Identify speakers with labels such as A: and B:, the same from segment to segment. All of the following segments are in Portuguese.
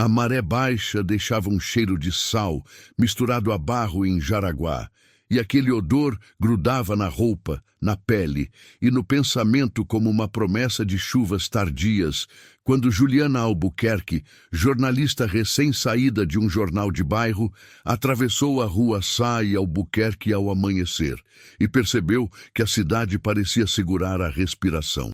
A: A maré baixa deixava um cheiro de sal, misturado a barro em Jaraguá, e aquele odor grudava na roupa, na pele e no pensamento como uma promessa de chuvas tardias, quando Juliana Albuquerque, jornalista recém-saída de um jornal de bairro, atravessou a rua Sá e Albuquerque ao amanhecer e percebeu que a cidade parecia segurar a respiração.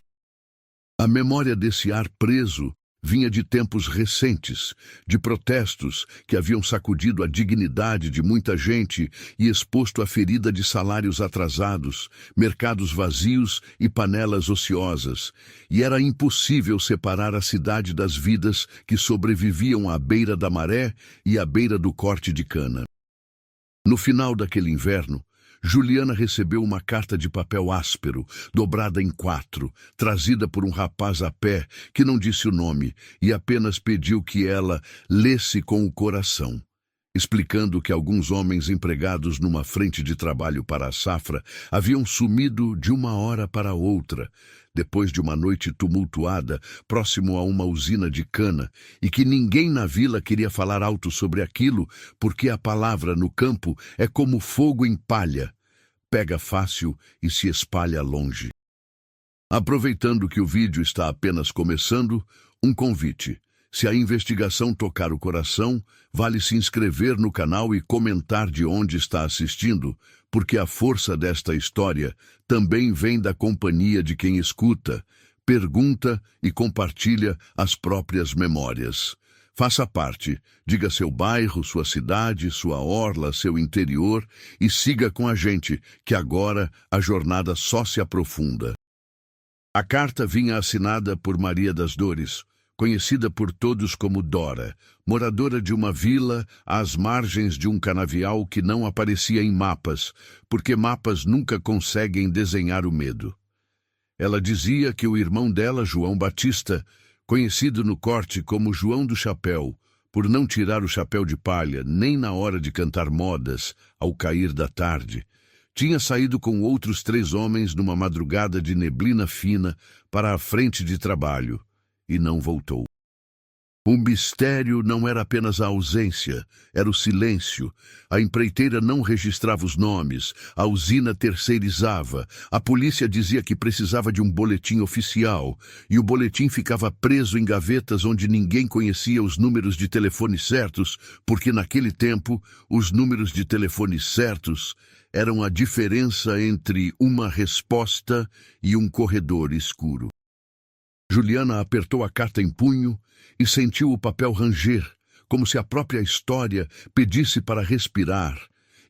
A: A memória desse ar preso vinha de tempos recentes, de protestos que haviam sacudido a dignidade de muita gente e exposto a ferida de salários atrasados, mercados vazios e panelas ociosas, e era impossível separar a cidade das vidas que sobreviviam à beira da maré e à beira do corte de cana. No final daquele inverno, Juliana recebeu uma carta de papel áspero, dobrada em 4, trazida por um rapaz a pé que não disse o nome e apenas pediu que ela lesse com o coração, explicando que alguns homens empregados numa frente de trabalho para a safra haviam sumido de uma hora para outra, depois de uma noite tumultuada próximo a uma usina de cana, e que ninguém na vila queria falar alto sobre aquilo, porque a palavra no campo é como fogo em palha, pega fácil e se espalha longe. Aproveitando que o vídeo está apenas começando, um convite. Se a investigação tocar o coração, vale se inscrever no canal e comentar de onde está assistindo, porque a força desta história também vem da companhia de quem escuta, pergunta e compartilha as próprias memórias. Faça parte, diga seu bairro, sua cidade, sua orla, seu interior e siga com a gente, que agora a jornada só se aprofunda. A carta vinha assinada por Maria das Dores, conhecida por todos como Dora, moradora de uma vila às margens de um canavial que não aparecia em mapas, porque mapas nunca conseguem desenhar o medo. Ela dizia que o irmão dela, João Batista, conhecido no corte como João do Chapéu, por não tirar o chapéu de palha nem na hora de cantar modas, ao cair da tarde, tinha saído com outros 3 homens numa madrugada de neblina fina para a frente de trabalho, e não voltou. O mistério não era apenas a ausência, era o silêncio. A empreiteira não registrava os nomes, a usina terceirizava, a polícia dizia que precisava de um boletim oficial, e o boletim ficava preso em gavetas onde ninguém conhecia os números de telefone certos, porque naquele tempo os números de telefone certos eram a diferença entre uma resposta e um corredor escuro. Juliana apertou a carta em punho e sentiu o papel ranger, como se a própria história pedisse para respirar,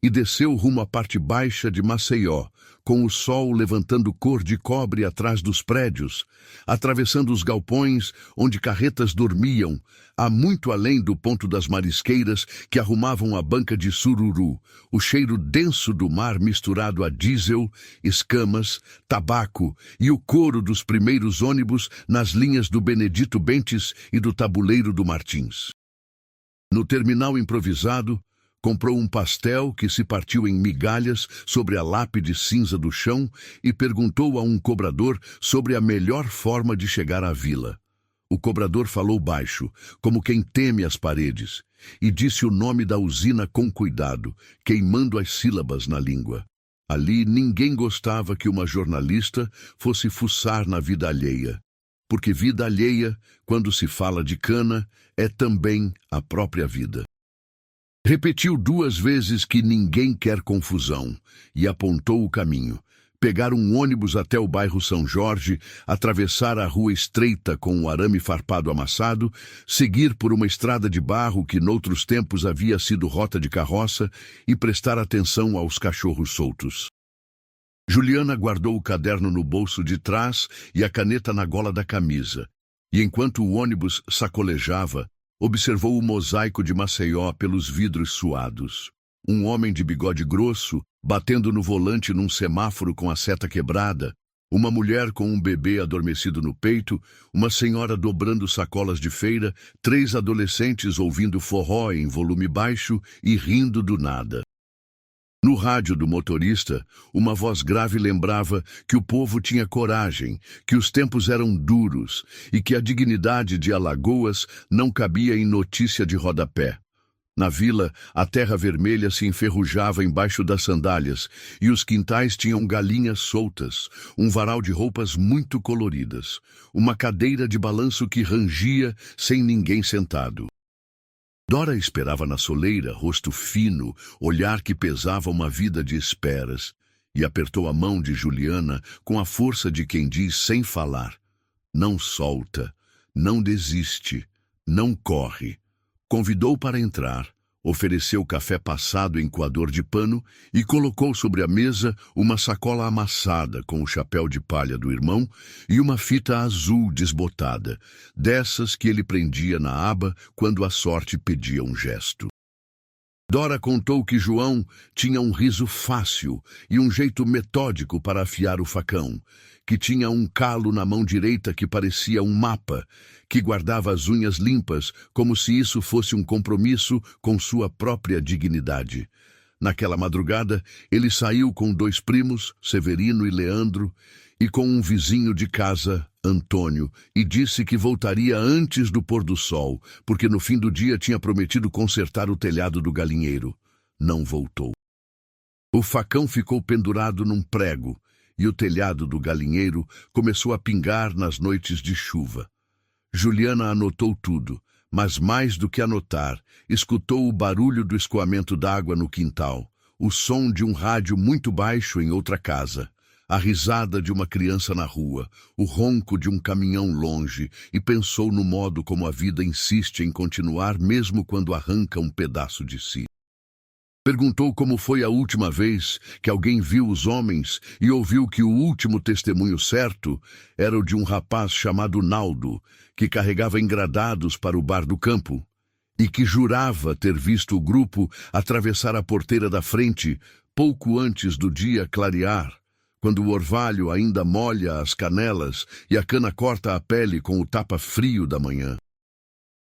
A: e desceu rumo à parte baixa de Maceió, com o sol levantando cor de cobre atrás dos prédios, atravessando os galpões onde carretas dormiam, a muito além do ponto das marisqueiras que arrumavam a banca de sururu, o cheiro denso do mar misturado a diesel, escamas, tabaco e o coro dos primeiros ônibus nas linhas do Benedito Bentes e do Tabuleiro do Martins. No terminal improvisado, comprou um pastel que se partiu em migalhas sobre a lápide cinza do chão e perguntou a um cobrador sobre a melhor forma de chegar à vila. O cobrador falou baixo, como quem teme as paredes, e disse o nome da usina com cuidado, queimando as sílabas na língua. Ali ninguém gostava que uma jornalista fosse fuçar na vida alheia, porque vida alheia, quando se fala de cana, é também a própria vida. Repetiu 2 vezes que ninguém quer confusão e apontou o caminho. Pegar um ônibus até o bairro São Jorge, atravessar a rua estreita com o arame farpado amassado, seguir por uma estrada de barro que noutros tempos havia sido rota de carroça e prestar atenção aos cachorros soltos. Juliana guardou o caderno no bolso de trás e a caneta na gola da camisa, e enquanto o ônibus sacolejava, observou o mosaico de Maceió pelos vidros suados. Um homem de bigode grosso, batendo no volante num semáforo com a seta quebrada, uma mulher com um bebê adormecido no peito, uma senhora dobrando sacolas de feira, 3 adolescentes ouvindo forró em volume baixo e rindo do nada. No rádio do motorista, uma voz grave lembrava que o povo tinha coragem, que os tempos eram duros e que a dignidade de Alagoas não cabia em notícia de rodapé. Na vila, a terra vermelha se enferrujava embaixo das sandálias e os quintais tinham galinhas soltas, um varal de roupas muito coloridas, uma cadeira de balanço que rangia sem ninguém sentado. Dora esperava na soleira, rosto fino, olhar que pesava uma vida de esperas, e apertou a mão de Juliana com a força de quem diz sem falar: não solta, não desiste, não corre. Convidou para entrar, ofereceu café passado em coador de pano e colocou sobre a mesa uma sacola amassada com o chapéu de palha do irmão e uma fita azul desbotada, dessas que ele prendia na aba quando a sorte pedia um gesto. Dora contou que João tinha um riso fácil e um jeito metódico para afiar o facão, que tinha um calo na mão direita que parecia um mapa, que guardava as unhas limpas como se isso fosse um compromisso com sua própria dignidade. Naquela madrugada, ele saiu com 2 primos, Severino e Leandro, e com um vizinho de casa, Antônio, e disse que voltaria antes do pôr do sol, porque no fim do dia tinha prometido consertar o telhado do galinheiro. Não voltou. O facão ficou pendurado num prego, e o telhado do galinheiro começou a pingar nas noites de chuva. Juliana anotou tudo, mas mais do que anotar, escutou o barulho do escoamento d'água no quintal, o som de um rádio muito baixo em outra casa, a risada de uma criança na rua, o ronco de um caminhão longe, e pensou no modo como a vida insiste em continuar mesmo quando arranca um pedaço de si. Perguntou como foi a última vez que alguém viu os homens e ouviu que o último testemunho certo era o de um rapaz chamado Naldo, que carregava engradados para o bar do campo, e que jurava ter visto o grupo atravessar a porteira da frente pouco antes do dia clarear, quando o orvalho ainda molha as canelas e a cana corta a pele com o tapa frio da manhã.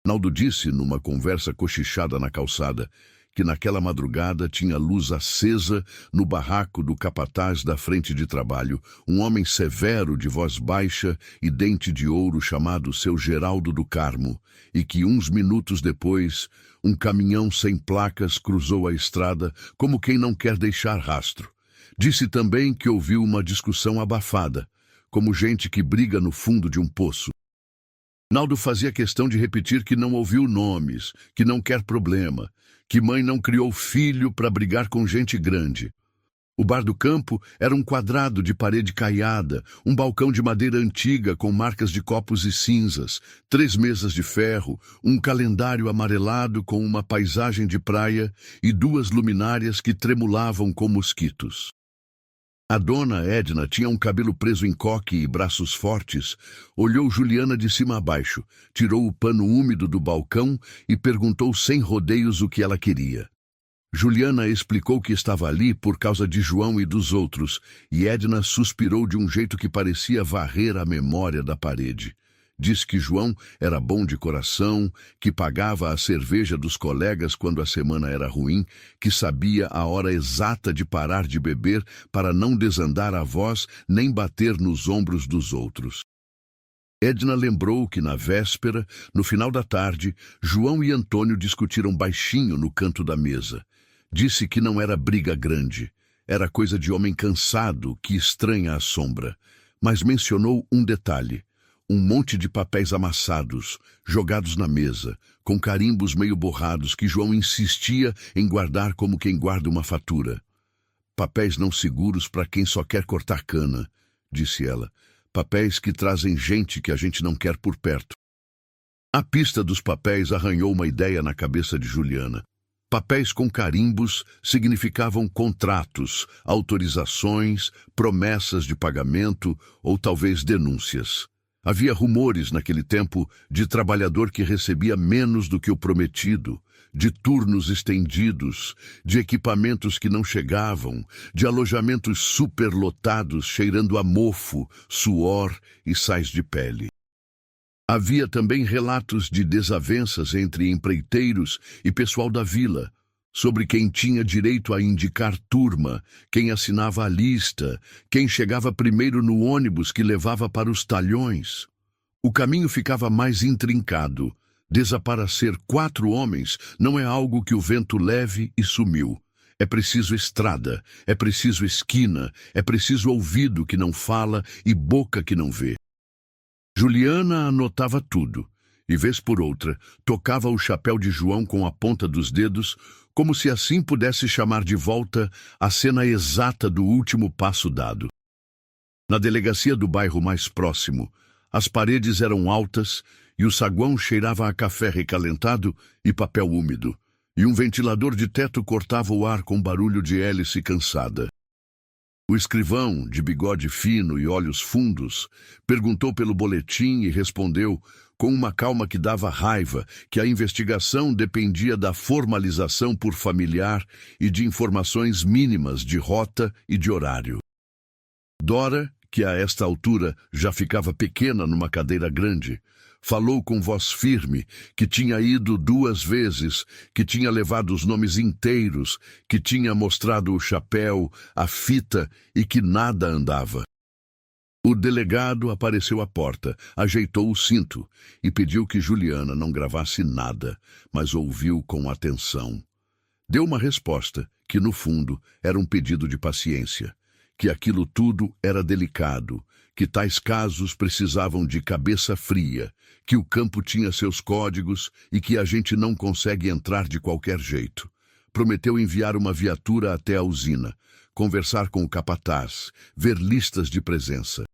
A: Naldo disse, numa conversa cochichada na calçada, que naquela madrugada tinha luz acesa no barraco do capataz da frente de trabalho, um homem severo de voz baixa e dente de ouro chamado seu Geraldo do Carmo, e que uns minutos depois, um caminhão sem placas cruzou a estrada como quem não quer deixar rastro. Disse também que ouviu uma discussão abafada, como gente que briga no fundo de um poço. Naldo fazia questão de repetir que não ouviu nomes, que não quer problema, que mãe não criou filho para brigar com gente grande. O bar do campo era um quadrado de parede caiada, um balcão de madeira antiga com marcas de copos e cinzas, 3 mesas de ferro, um calendário amarelado com uma paisagem de praia e 2 luminárias que tremulavam com mosquitos. A dona Edna tinha um cabelo preso em coque e braços fortes. Olhou Juliana de cima a baixo, tirou o pano úmido do balcão e perguntou sem rodeios o que ela queria. Juliana explicou que estava ali por causa de João e dos outros, e Edna suspirou de um jeito que parecia varrer a memória da parede. Disse que João era bom de coração, que pagava a cerveja dos colegas quando a semana era ruim, que sabia a hora exata de parar de beber para não desandar a voz nem bater nos ombros dos outros. Edna lembrou que na véspera, no final da tarde, João e Antônio discutiram baixinho no canto da mesa. Disse que não era briga grande, era coisa de homem cansado que estranha a sombra, mas mencionou um detalhe. Um monte de papéis amassados, jogados na mesa, com carimbos meio borrados que João insistia em guardar como quem guarda uma fatura. Papéis não seguros para quem só quer cortar cana, disse ela. Papéis que trazem gente que a gente não quer por perto. A pista dos papéis arranhou uma ideia na cabeça de Juliana. Papéis com carimbos significavam contratos, autorizações, promessas de pagamento ou talvez denúncias. Havia rumores naquele tempo de trabalhador que recebia menos do que o prometido, de turnos estendidos, de equipamentos que não chegavam, de alojamentos superlotados cheirando a mofo, suor e sais de pele. Havia também relatos de desavenças entre empreiteiros e pessoal da vila, sobre quem tinha direito a indicar turma, quem assinava a lista, quem chegava primeiro no ônibus que levava para os talhões. O caminho ficava mais intrincado. Desaparecer 4 homens não é algo que o vento leve e sumiu. É preciso estrada, é preciso esquina, é preciso ouvido que não fala e boca que não vê. Juliana anotava tudo, e vez por outra, tocava o chapéu de João com a ponta dos dedos, como se assim pudesse chamar de volta a cena exata do último passo dado. Na delegacia do bairro mais próximo, as paredes eram altas e o saguão cheirava a café recalentado e papel úmido, e um ventilador de teto cortava o ar com barulho de hélice cansada. O escrivão, de bigode fino e olhos fundos, perguntou pelo boletim e respondeu, com uma calma que dava raiva, que a investigação dependia da formalização por familiar e de informações mínimas de rota e de horário. Dora, que a esta altura já ficava pequena numa cadeira grande, falou com voz firme que tinha ido 2 vezes, que tinha levado os nomes inteiros, que tinha mostrado o chapéu, a fita e que nada andava. O delegado apareceu à porta, ajeitou o cinto e pediu que Juliana não gravasse nada, mas ouviu com atenção. Deu uma resposta que, no fundo, era um pedido de paciência, que aquilo tudo era delicado, que tais casos precisavam de cabeça fria, que o campo tinha seus códigos e que a gente não consegue entrar de qualquer jeito. Prometeu enviar uma viatura até a usina, conversar com o capataz, ver listas de presença.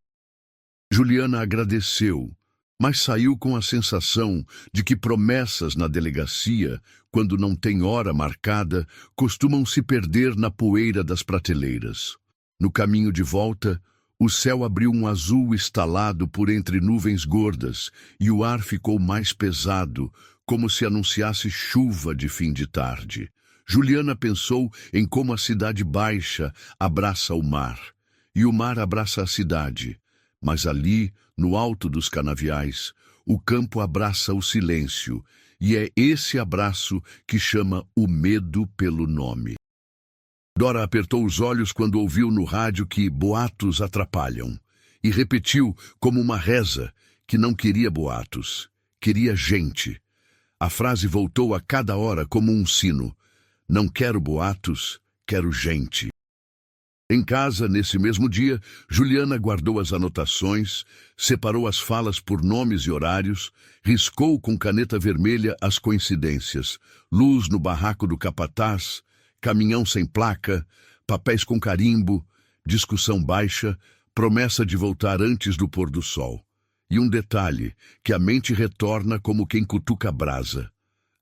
A: Juliana agradeceu, mas saiu com a sensação de que promessas na delegacia, quando não tem hora marcada, costumam se perder na poeira das prateleiras. No caminho de volta, o céu abriu um azul estalado por entre nuvens gordas e o ar ficou mais pesado, como se anunciasse chuva de fim de tarde. Juliana pensou em como a cidade baixa abraça o mar, e o mar abraça a cidade. Mas ali, no alto dos canaviais, o campo abraça o silêncio, e é esse abraço que chama o medo pelo nome. Dora apertou os olhos quando ouviu no rádio que boatos atrapalham, e repetiu como uma reza que não queria boatos, queria gente. A frase voltou a cada hora como um sino. Não quero boatos, quero gente. Em casa, nesse mesmo dia, Juliana guardou as anotações, separou as falas por nomes e horários, riscou com caneta vermelha as coincidências, luz no barraco do capataz, caminhão sem placa, papéis com carimbo, discussão baixa, promessa de voltar antes do pôr do sol. E um detalhe, que a mente retorna como quem cutuca a brasa.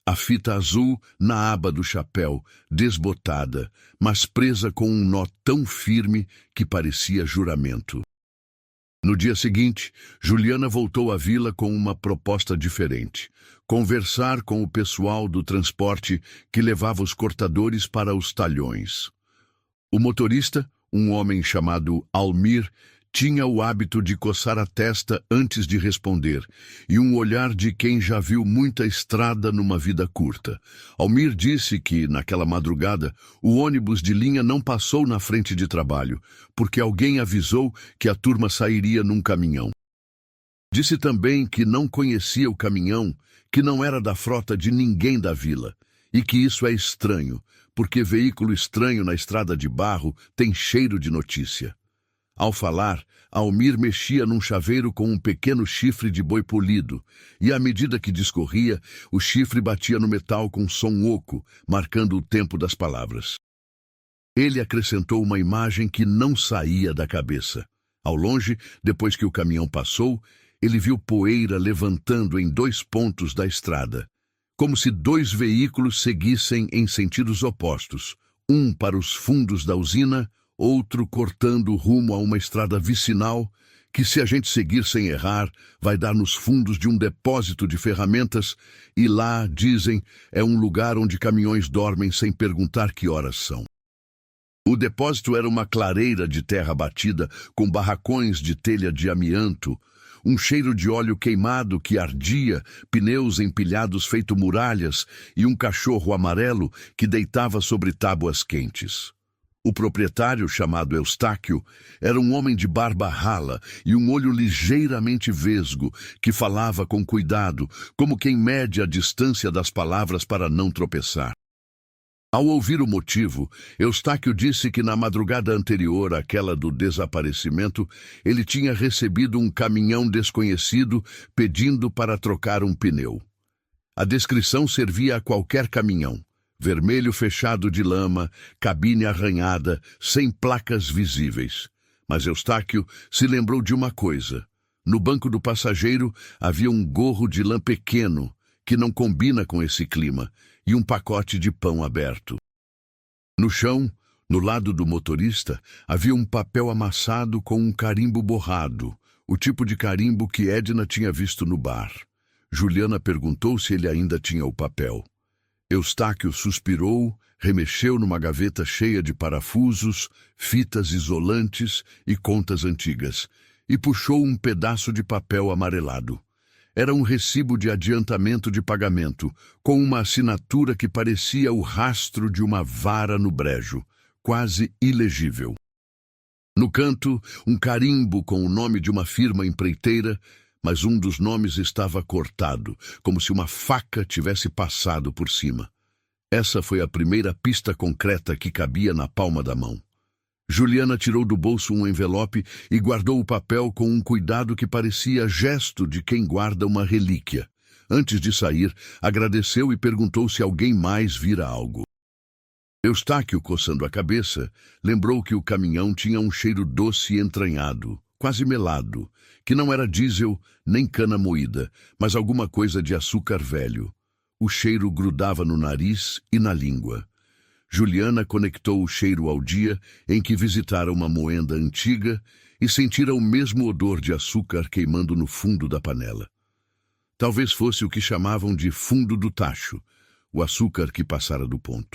A: A fita azul na aba do chapéu, desbotada, mas presa com um nó tão firme que parecia juramento. No dia seguinte, Juliana voltou à vila com uma proposta diferente. Conversar com o pessoal do transporte que levava os cortadores para os talhões. O motorista, um homem chamado Almir, tinha o hábito de coçar a testa antes de responder, e um olhar de quem já viu muita estrada numa vida curta. Almir disse que, naquela madrugada, o ônibus de linha não passou na frente de trabalho, porque alguém avisou que a turma sairia num caminhão. Disse também que não conhecia o caminhão, que não era da frota de ninguém da vila, e que isso é estranho, porque veículo estranho na estrada de barro tem cheiro de notícia. Ao falar, Almir mexia num chaveiro com um pequeno chifre de boi polido, e à medida que discorria, o chifre batia no metal com som oco, marcando o tempo das palavras. Ele acrescentou uma imagem que não saía da cabeça. Ao longe, depois que o caminhão passou, ele viu poeira levantando em 2 pontos da estrada, como se 2 veículos seguissem em sentidos opostos, um para os fundos da usina, outro cortando rumo a uma estrada vicinal que, se a gente seguir sem errar, vai dar nos fundos de um depósito de ferramentas e lá, dizem, é um lugar onde caminhões dormem sem perguntar que horas são. O depósito era uma clareira de terra batida com barracões de telha de amianto, um cheiro de óleo queimado que ardia, pneus empilhados feito muralhas e um cachorro amarelo que deitava sobre tábuas quentes. O proprietário, chamado Eustáquio, era um homem de barba rala e um olho ligeiramente vesgo, que falava com cuidado, como quem mede a distância das palavras para não tropeçar. Ao ouvir o motivo, Eustáquio disse que na madrugada anterior àquela do desaparecimento, ele tinha recebido um caminhão desconhecido pedindo para trocar um pneu. A descrição servia a qualquer caminhão. Vermelho fechado de lama, cabine arranhada, sem placas visíveis. Mas Eustáquio se lembrou de uma coisa. No banco do passageiro havia um gorro de lã pequeno, que não combina com esse clima, e um pacote de pão aberto. No chão, no lado do motorista, havia um papel amassado com um carimbo borrado, o tipo de carimbo que Edna tinha visto no bar. Juliana perguntou se ele ainda tinha o papel. Eustáquio suspirou, remexeu numa gaveta cheia de parafusos, fitas isolantes e contas antigas, e puxou um pedaço de papel amarelado. Era um recibo de adiantamento de pagamento, com uma assinatura que parecia o rastro de uma vara no brejo, quase ilegível. No canto, um carimbo com o nome de uma firma empreiteira, mas um dos nomes estava cortado, como se uma faca tivesse passado por cima. Essa foi a primeira pista concreta que cabia na palma da mão. Juliana tirou do bolso um envelope e guardou o papel com um cuidado que parecia gesto de quem guarda uma relíquia. Antes de sair, agradeceu e perguntou se alguém mais vira algo. Eustáquio, coçando a cabeça, lembrou que o caminhão tinha um cheiro doce e entranhado, quase melado, que não era diesel nem cana moída, mas alguma coisa de açúcar velho. O cheiro grudava no nariz e na língua. Juliana conectou o cheiro ao dia em que visitara uma moenda antiga e sentira o mesmo odor de açúcar queimando no fundo da panela. Talvez fosse o que chamavam de fundo do tacho, o açúcar que passara do ponto.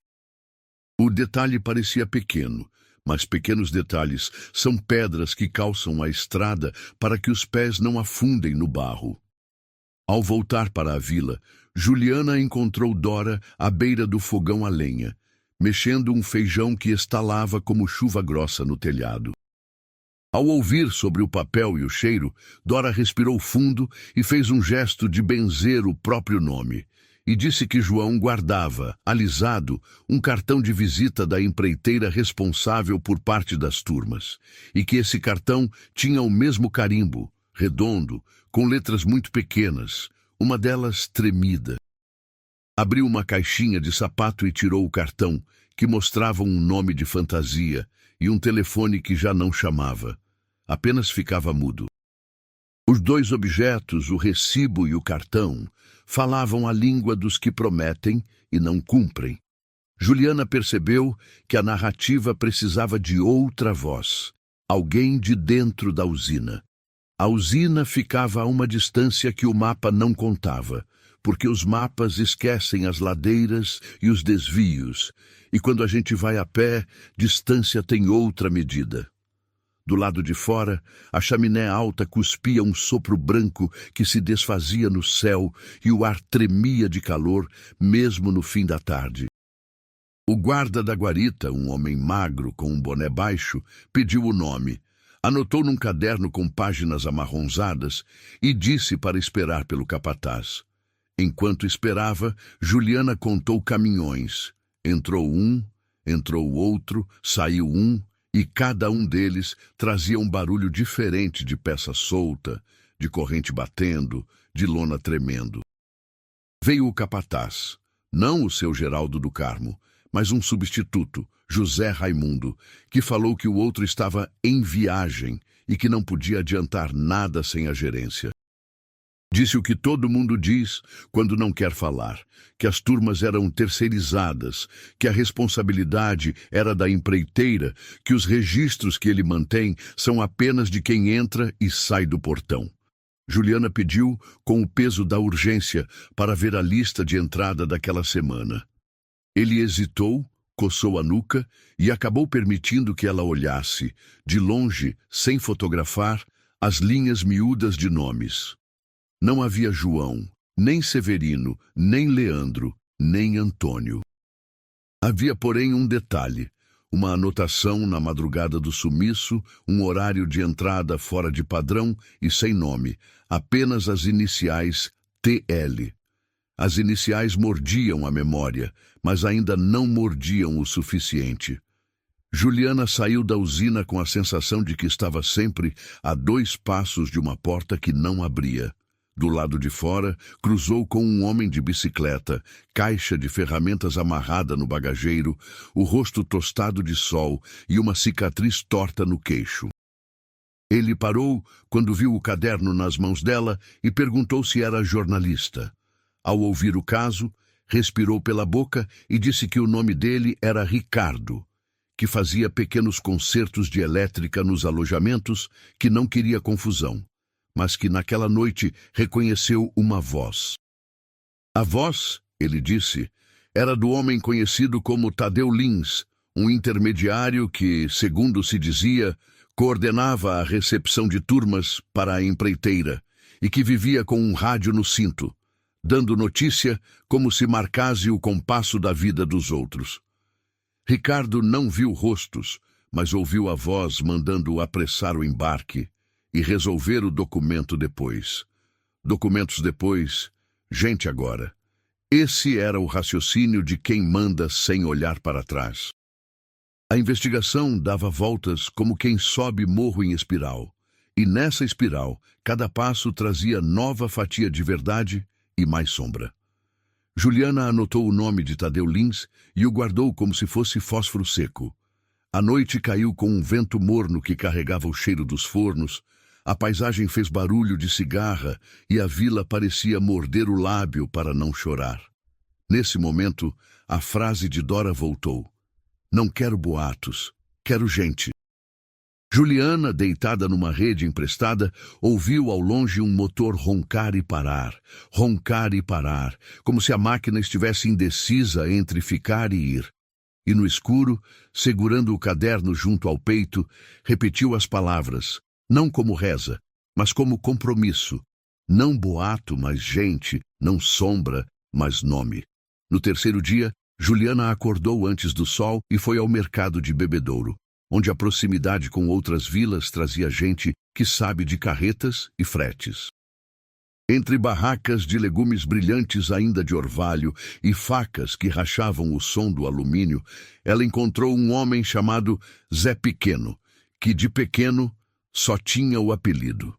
A: O detalhe parecia pequeno, mas pequenos detalhes são pedras que calçam a estrada para que os pés não afundem no barro. Ao voltar para a vila, Juliana encontrou Dora à beira do fogão a lenha, mexendo um feijão que estalava como chuva grossa no telhado. Ao ouvir sobre o papel e o cheiro, Dora respirou fundo e fez um gesto de benzer o próprio nome, e disse que João guardava, alisado, um cartão de visita da empreiteira responsável por parte das turmas, e que esse cartão tinha o mesmo carimbo, redondo, com letras muito pequenas, uma delas tremida. Abriu uma caixinha de sapato e tirou o cartão, que mostrava um nome de fantasia e um telefone que já não chamava. Apenas ficava mudo. Os dois objetos, o recibo e o cartão, falavam a língua dos que prometem e não cumprem. Juliana percebeu que a narrativa precisava de outra voz, alguém de dentro da usina. A usina ficava a uma distância que o mapa não contava, porque os mapas esquecem as ladeiras e os desvios, e quando a gente vai a pé, distância tem outra medida. Do lado de fora, a chaminé alta cuspia um sopro branco que se desfazia no céu e o ar tremia de calor, mesmo no fim da tarde. O guarda da guarita, um homem magro com um boné baixo, pediu o nome, anotou num caderno com páginas amarronzadas e disse para esperar pelo capataz. Enquanto esperava, Juliana contou caminhões. Entrou um, entrou outro, saiu um, e cada um deles trazia um barulho diferente de peça solta, de corrente batendo, de lona tremendo. Veio o capataz, não o seu Geraldo do Carmo, mas um substituto, José Raimundo, que falou que o outro estava em viagem e que não podia adiantar nada sem a gerência. Disse o que todo mundo diz quando não quer falar, que as turmas eram terceirizadas, que a responsabilidade era da empreiteira, que os registros que ele mantém são apenas de quem entra e sai do portão. Juliana pediu, com o peso da urgência, para ver a lista de entrada daquela semana. Ele hesitou, coçou a nuca e acabou permitindo que ela olhasse, de longe, sem fotografar, as linhas miúdas de nomes. Não havia João, nem Severino, nem Leandro, nem Antônio. Havia, porém, um detalhe, uma anotação na madrugada do sumiço, um horário de entrada fora de padrão e sem nome, apenas as iniciais TL. As iniciais mordiam a memória, mas ainda não mordiam o suficiente. Juliana saiu da usina com a sensação de que estava sempre a 2 passos de uma porta que não abria. Do lado de fora, cruzou com um homem de bicicleta, caixa de ferramentas amarrada no bagageiro, o rosto tostado de sol e uma cicatriz torta no queixo. Ele parou quando viu o caderno nas mãos dela e perguntou se era jornalista. Ao ouvir o caso, respirou pela boca e disse que o nome dele era Ricardo, que fazia pequenos concertos de elétrica nos alojamentos, que não queria confusão, mas que naquela noite reconheceu uma voz. A voz, ele disse, era do homem conhecido como Tadeu Lins, um intermediário que, segundo se dizia, coordenava a recepção de turmas para a empreiteira e que vivia com um rádio no cinto, dando notícia como se marcasse o compasso da vida dos outros. Ricardo não viu rostos, mas ouviu a voz mandando-o apressar o embarque e resolver o documento depois. Documentos depois, gente agora. Esse era o raciocínio de quem manda sem olhar para trás. A investigação dava voltas como quem sobe morro em espiral, e nessa espiral, cada passo trazia nova fatia de verdade e mais sombra. Juliana anotou o nome de Tadeu Lins e o guardou como se fosse fósforo seco. A noite caiu com um vento morno que carregava o cheiro dos fornos, a paisagem fez barulho de cigarra e a vila parecia morder o lábio para não chorar. Nesse momento, a frase de Dora voltou. Não quero boatos, quero gente. Juliana, deitada numa rede emprestada, ouviu ao longe um motor roncar e parar, como se a máquina estivesse indecisa entre ficar e ir. E no escuro, segurando o caderno junto ao peito, repetiu as palavras, não como reza, mas como compromisso. Não boato, mas gente, não sombra, mas nome. No terceiro dia, Juliana acordou antes do sol e foi ao mercado de Bebedouro, onde a proximidade com outras vilas trazia gente que sabe de carretas e fretes. Entre barracas de legumes brilhantes ainda de orvalho e facas que rachavam o som do alumínio, ela encontrou um homem chamado Zé Pequeno, que de pequeno só tinha o apelido.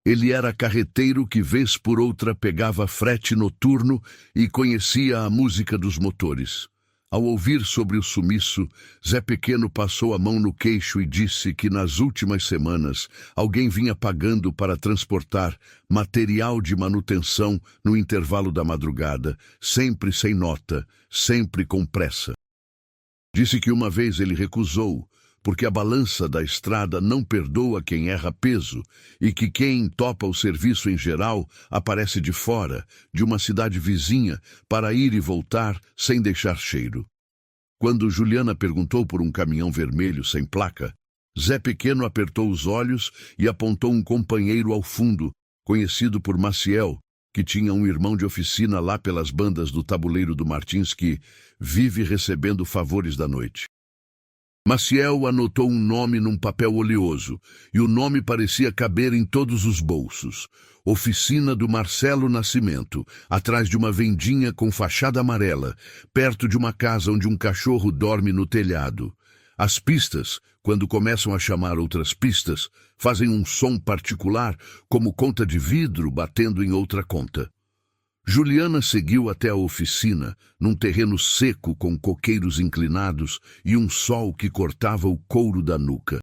A: Ele era carreteiro que vez por outra pegava frete noturno e conhecia a música dos motores. Ao ouvir sobre o sumiço, Zé Pequeno passou a mão no queixo e disse que nas últimas semanas alguém vinha pagando para transportar material de manutenção no intervalo da madrugada, sempre sem nota, sempre com pressa. Disse que uma vez ele recusou, porque a balança da estrada não perdoa quem erra peso e que quem topa o serviço em geral aparece de fora, de uma cidade vizinha, para ir e voltar sem deixar cheiro. Quando Juliana perguntou por um caminhão vermelho sem placa, Zé Pequeno apertou os olhos e apontou um companheiro ao fundo, conhecido por Maciel, que tinha um irmão de oficina lá pelas bandas do Tabuleiro do Martins que vive recebendo favores da noite. Maciel anotou um nome num papel oleoso, e o nome parecia caber em todos os bolsos. Oficina do Marcelo Nascimento, atrás de uma vendinha com fachada amarela, perto de uma casa onde um cachorro dorme no telhado. As pistas, quando começam a chamar outras pistas, fazem um som particular, como conta de vidro batendo em outra conta. Juliana seguiu até a oficina, num terreno seco com coqueiros inclinados e um sol que cortava o couro da nuca.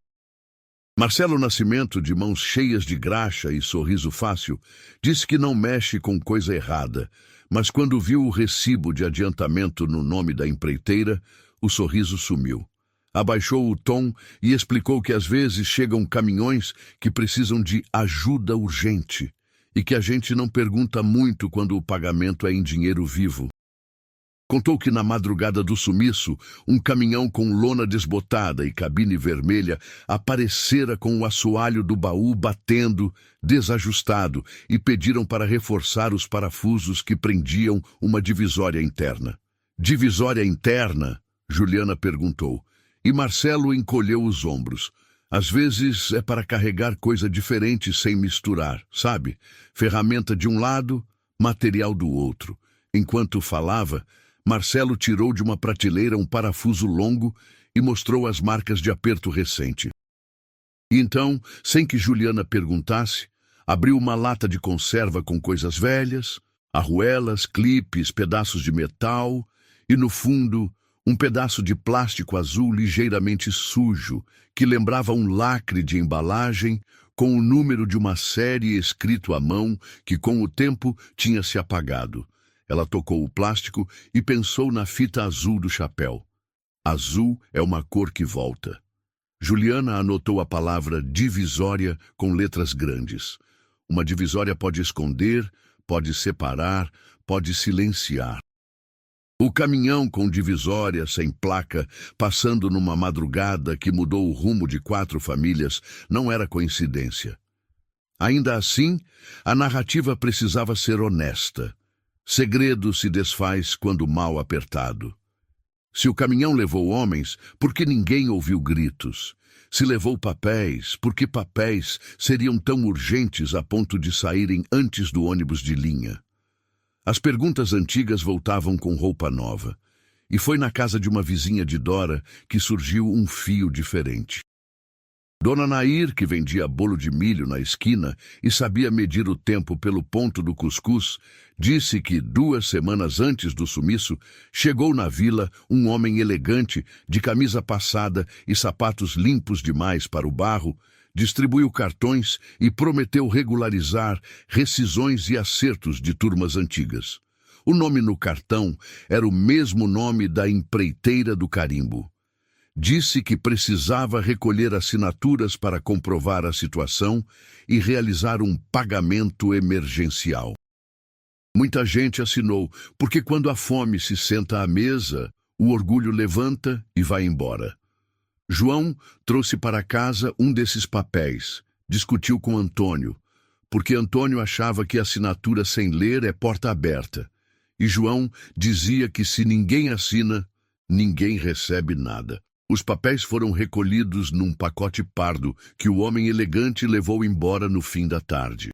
A: Marcelo Nascimento, de mãos cheias de graxa e sorriso fácil, disse que não mexe com coisa errada, mas quando viu o recibo de adiantamento no nome da empreiteira, o sorriso sumiu. Abaixou o tom e explicou que às vezes chegam caminhões que precisam de ajuda urgente e que a gente não pergunta muito quando o pagamento é em dinheiro vivo. Contou que na madrugada do sumiço, um caminhão com lona desbotada e cabine vermelha aparecera com o assoalho do baú batendo, desajustado, e pediram para reforçar os parafusos que prendiam uma divisória interna. Divisória interna? Juliana perguntou, e Marcelo encolheu os ombros. Às vezes é para carregar coisa diferente sem misturar, sabe? Ferramenta de um lado, material do outro. Enquanto falava, Marcelo tirou de uma prateleira um parafuso longo e mostrou as marcas de aperto recente. E então, sem que Juliana perguntasse, abriu uma lata de conserva com coisas velhas, arruelas, clipes, pedaços de metal e, no fundo, um pedaço de plástico azul ligeiramente sujo, que lembrava um lacre de embalagem com o número de uma série escrito à mão que, com o tempo, tinha se apagado. Ela tocou o plástico e pensou na fita azul do chapéu. Azul é uma cor que volta. Juliana anotou a palavra divisória com letras grandes. Uma divisória pode esconder, pode separar, pode silenciar. O caminhão com divisória sem placa, passando numa madrugada que mudou o rumo de 4 famílias, não era coincidência. Ainda assim, a narrativa precisava ser honesta. Segredo se desfaz quando mal apertado. Se o caminhão levou homens, por que ninguém ouviu gritos? Se levou papéis, por que papéis seriam tão urgentes a ponto de saírem antes do ônibus de linha? As perguntas antigas voltavam com roupa nova. E foi na casa de uma vizinha de Dora que surgiu um fio diferente. Dona Nair, que vendia bolo de milho na esquina e sabia medir o tempo pelo ponto do cuscuz, disse que 2 semanas antes do sumiço, chegou na vila um homem elegante, de camisa passada e sapatos limpos demais para o barro, distribuiu cartões e prometeu regularizar rescisões e acertos de turmas antigas. O nome no cartão era o mesmo nome da empreiteira do carimbo. Disse que precisava recolher assinaturas para comprovar a situação e realizar um pagamento emergencial. Muita gente assinou, porque quando a fome se senta à mesa, o orgulho levanta e vai embora. João trouxe para casa um desses papéis, discutiu com Antônio, porque Antônio achava que assinatura sem ler é porta aberta, e João dizia que se ninguém assina, ninguém recebe nada. Os papéis foram recolhidos num pacote pardo que o homem elegante levou embora no fim da tarde.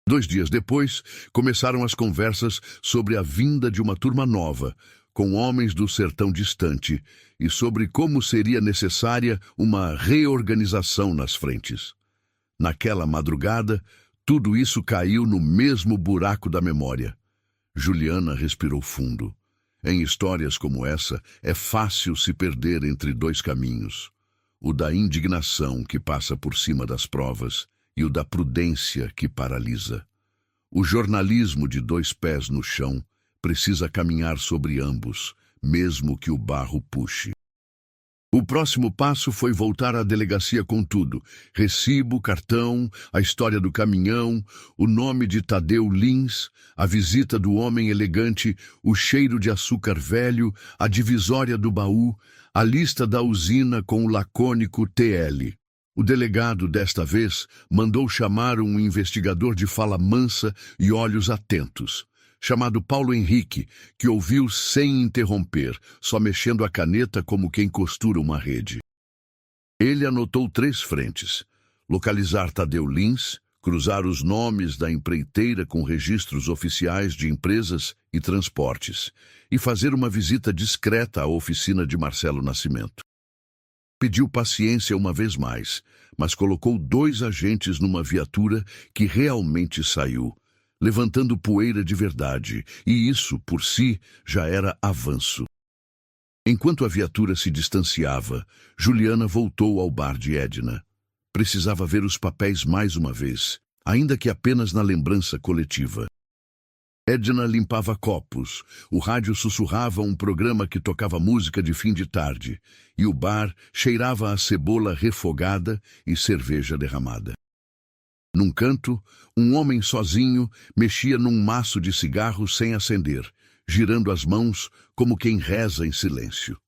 A: 2 dias depois, começaram as conversas sobre a vinda de uma turma nova, com homens do sertão distante, e sobre como seria necessária uma reorganização nas frentes. Naquela madrugada, tudo isso caiu no mesmo buraco da memória. Juliana respirou fundo. Em histórias como essa, é fácil se perder entre 2 caminhos. O da indignação, que passa por cima das provas, e o da prudência, que paralisa. O jornalismo de 2 pés no chão precisa caminhar sobre ambos, mesmo que o barro puxe. O próximo passo foi voltar à delegacia com tudo: recibo, cartão, a história do caminhão, o nome de Tadeu Lins, a visita do homem elegante, o cheiro de açúcar velho, a divisória do baú, a lista da usina com o lacônico TL. O delegado, desta vez, mandou chamar um investigador de fala mansa e olhos atentos, chamado Paulo Henrique, que ouviu sem interromper, só mexendo a caneta como quem costura uma rede. Ele anotou 3 frentes: localizar Tadeu Lins, cruzar os nomes da empreiteira com registros oficiais de empresas e transportes, e fazer uma visita discreta à oficina de Marcelo Nascimento. Pediu paciência uma vez mais, mas colocou 2 agentes numa viatura que realmente saiu, levantando poeira de verdade, e isso, por si, já era avanço. Enquanto a viatura se distanciava, Juliana voltou ao bar de Edna. Precisava ver os papéis mais uma vez, ainda que apenas na lembrança coletiva. Edna limpava copos, o rádio sussurrava um programa que tocava música de fim de tarde, e o bar cheirava a cebola refogada e cerveja derramada. Num canto, um homem sozinho mexia num maço de cigarro sem acender, girando as mãos como quem reza em silêncio.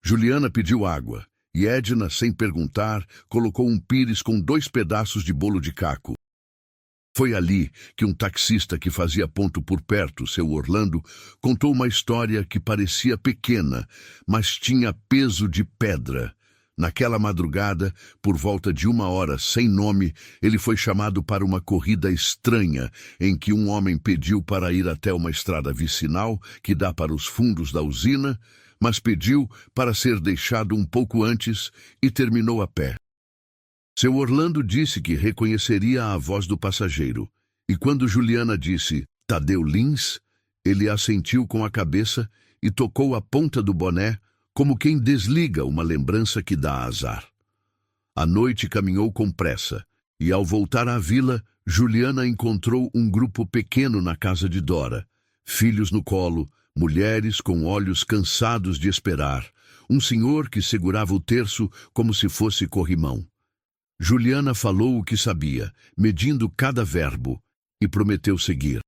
A: Juliana pediu água, e Edna, sem perguntar, colocou um pires com 2 pedaços de bolo de caco. Foi ali que um taxista que fazia ponto por perto, seu Orlando, contou uma história que parecia pequena, mas tinha peso de pedra. Naquela madrugada, por volta de 1 hora sem nome, ele foi chamado para uma corrida estranha, em que um homem pediu para ir até uma estrada vicinal que dá para os fundos da usina, mas pediu para ser deixado um pouco antes e terminou a pé. Seu Orlando disse que reconheceria a voz do passageiro, e quando Juliana disse Tadeu Lins, ele assentiu com a cabeça e tocou a ponta do boné como quem desliga uma lembrança que dá azar. A noite caminhou com pressa, e ao voltar à vila, Juliana encontrou um grupo pequeno na casa de Dora, filhos no colo, mulheres com olhos cansados de esperar, um senhor que segurava o terço como se fosse corrimão. Juliana falou o que sabia, medindo cada verbo, e prometeu seguir.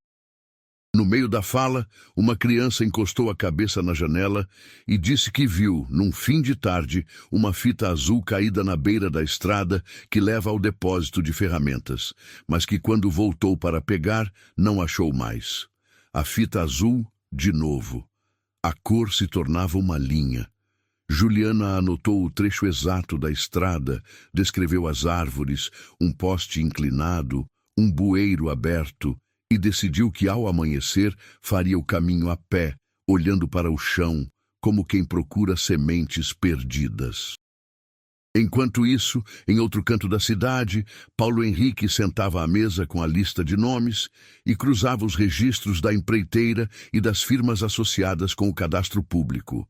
A: No meio da fala, uma criança encostou a cabeça na janela e disse que viu, num fim de tarde, uma fita azul caída na beira da estrada que leva ao depósito de ferramentas, mas que quando voltou para pegar, não achou mais. A fita azul, de novo. A cor se tornava uma linha. Juliana anotou o trecho exato da estrada, descreveu as árvores, um poste inclinado, um bueiro aberto, e decidiu que ao amanhecer faria o caminho a pé, olhando para o chão, como quem procura sementes perdidas. Enquanto isso, em outro canto da cidade, Paulo Henrique sentava à mesa com a lista de nomes e cruzava os registros da empreiteira e das firmas associadas com o cadastro público.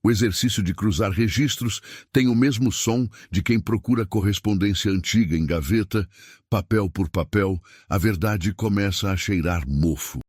A: O exercício de cruzar registros tem o mesmo som de quem procura correspondência antiga em gaveta, papel por papel, a verdade começa a cheirar mofo.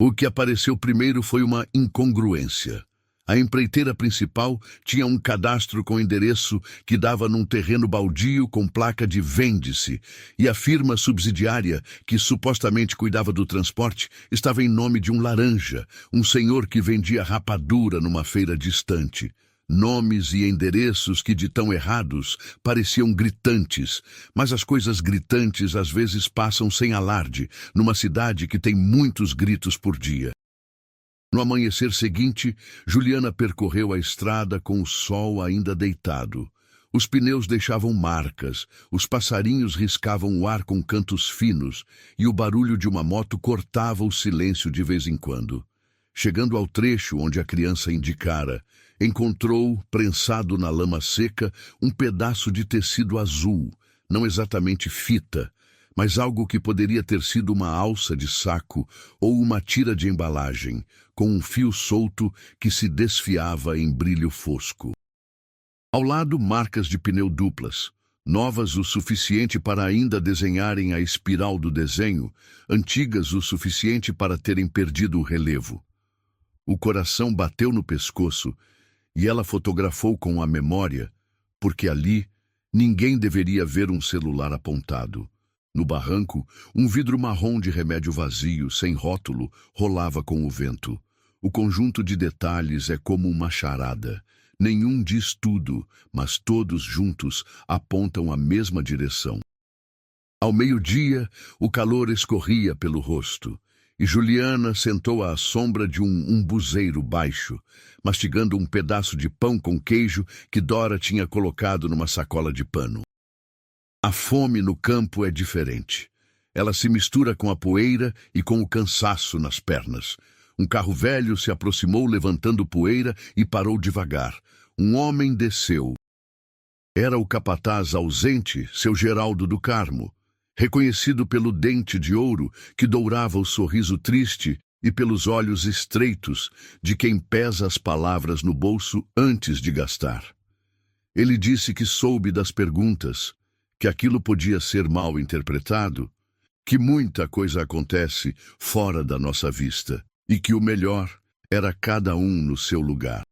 A: O que apareceu primeiro foi uma incongruência. A empreiteira principal tinha um cadastro com endereço que dava num terreno baldio com placa de vende-se, e a firma subsidiária, que supostamente cuidava do transporte, estava em nome de um laranja, um senhor que vendia rapadura numa feira distante. Nomes e endereços que, de tão errados, pareciam gritantes, mas as coisas gritantes às vezes passam sem alarde, numa cidade que tem muitos gritos por dia. No amanhecer seguinte, Juliana percorreu a estrada com o sol ainda deitado. Os pneus deixavam marcas, os passarinhos riscavam o ar com cantos finos e o barulho de uma moto cortava o silêncio de vez em quando. Chegando ao trecho onde a criança indicara, encontrou, prensado na lama seca, um pedaço de tecido azul, não exatamente fita, mas algo que poderia ter sido uma alça de saco ou uma tira de embalagem, com um fio solto que se desfiava em brilho fosco. Ao lado, marcas de pneu duplas, novas o suficiente para ainda desenharem a espiral do desenho, antigas o suficiente para terem perdido o relevo. O coração bateu no pescoço e ela fotografou com a memória, porque ali ninguém deveria ver um celular apontado. No barranco, um vidro marrom de remédio vazio, sem rótulo, rolava com o vento. O conjunto de detalhes é como uma charada. Nenhum diz tudo, mas todos juntos apontam a mesma direção. Ao meio-dia, o calor escorria pelo rosto, e Juliana sentou à sombra de um umbuzeiro baixo, mastigando um pedaço de pão com queijo que Dora tinha colocado numa sacola de pano. A fome no campo é diferente. Ela se mistura com a poeira e com o cansaço nas pernas. Um carro velho se aproximou levantando poeira e parou devagar. Um homem desceu. Era o capataz ausente, seu Geraldo do Carmo, reconhecido pelo dente de ouro que dourava o sorriso triste e pelos olhos estreitos de quem pesa as palavras no bolso antes de gastar. Ele disse que soube das perguntas, que aquilo podia ser mal interpretado, que muita coisa acontece fora da nossa vista e que o melhor era cada um no seu lugar.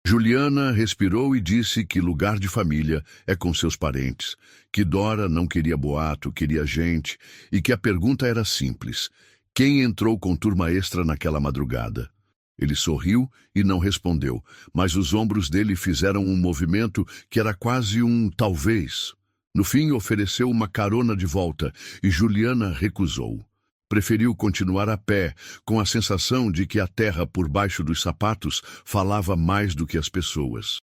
A: Juliana respirou e disse que lugar de família é com seus parentes, que Dora não queria boato, queria gente, e que a pergunta era simples: Quem entrou com turma extra naquela madrugada? Ele sorriu e não respondeu, mas os ombros dele fizeram um movimento que era quase um talvez. No fim, ofereceu uma carona de volta e Juliana recusou. Preferiu continuar a pé, com a sensação de que a terra por baixo dos sapatos falava mais do que as pessoas.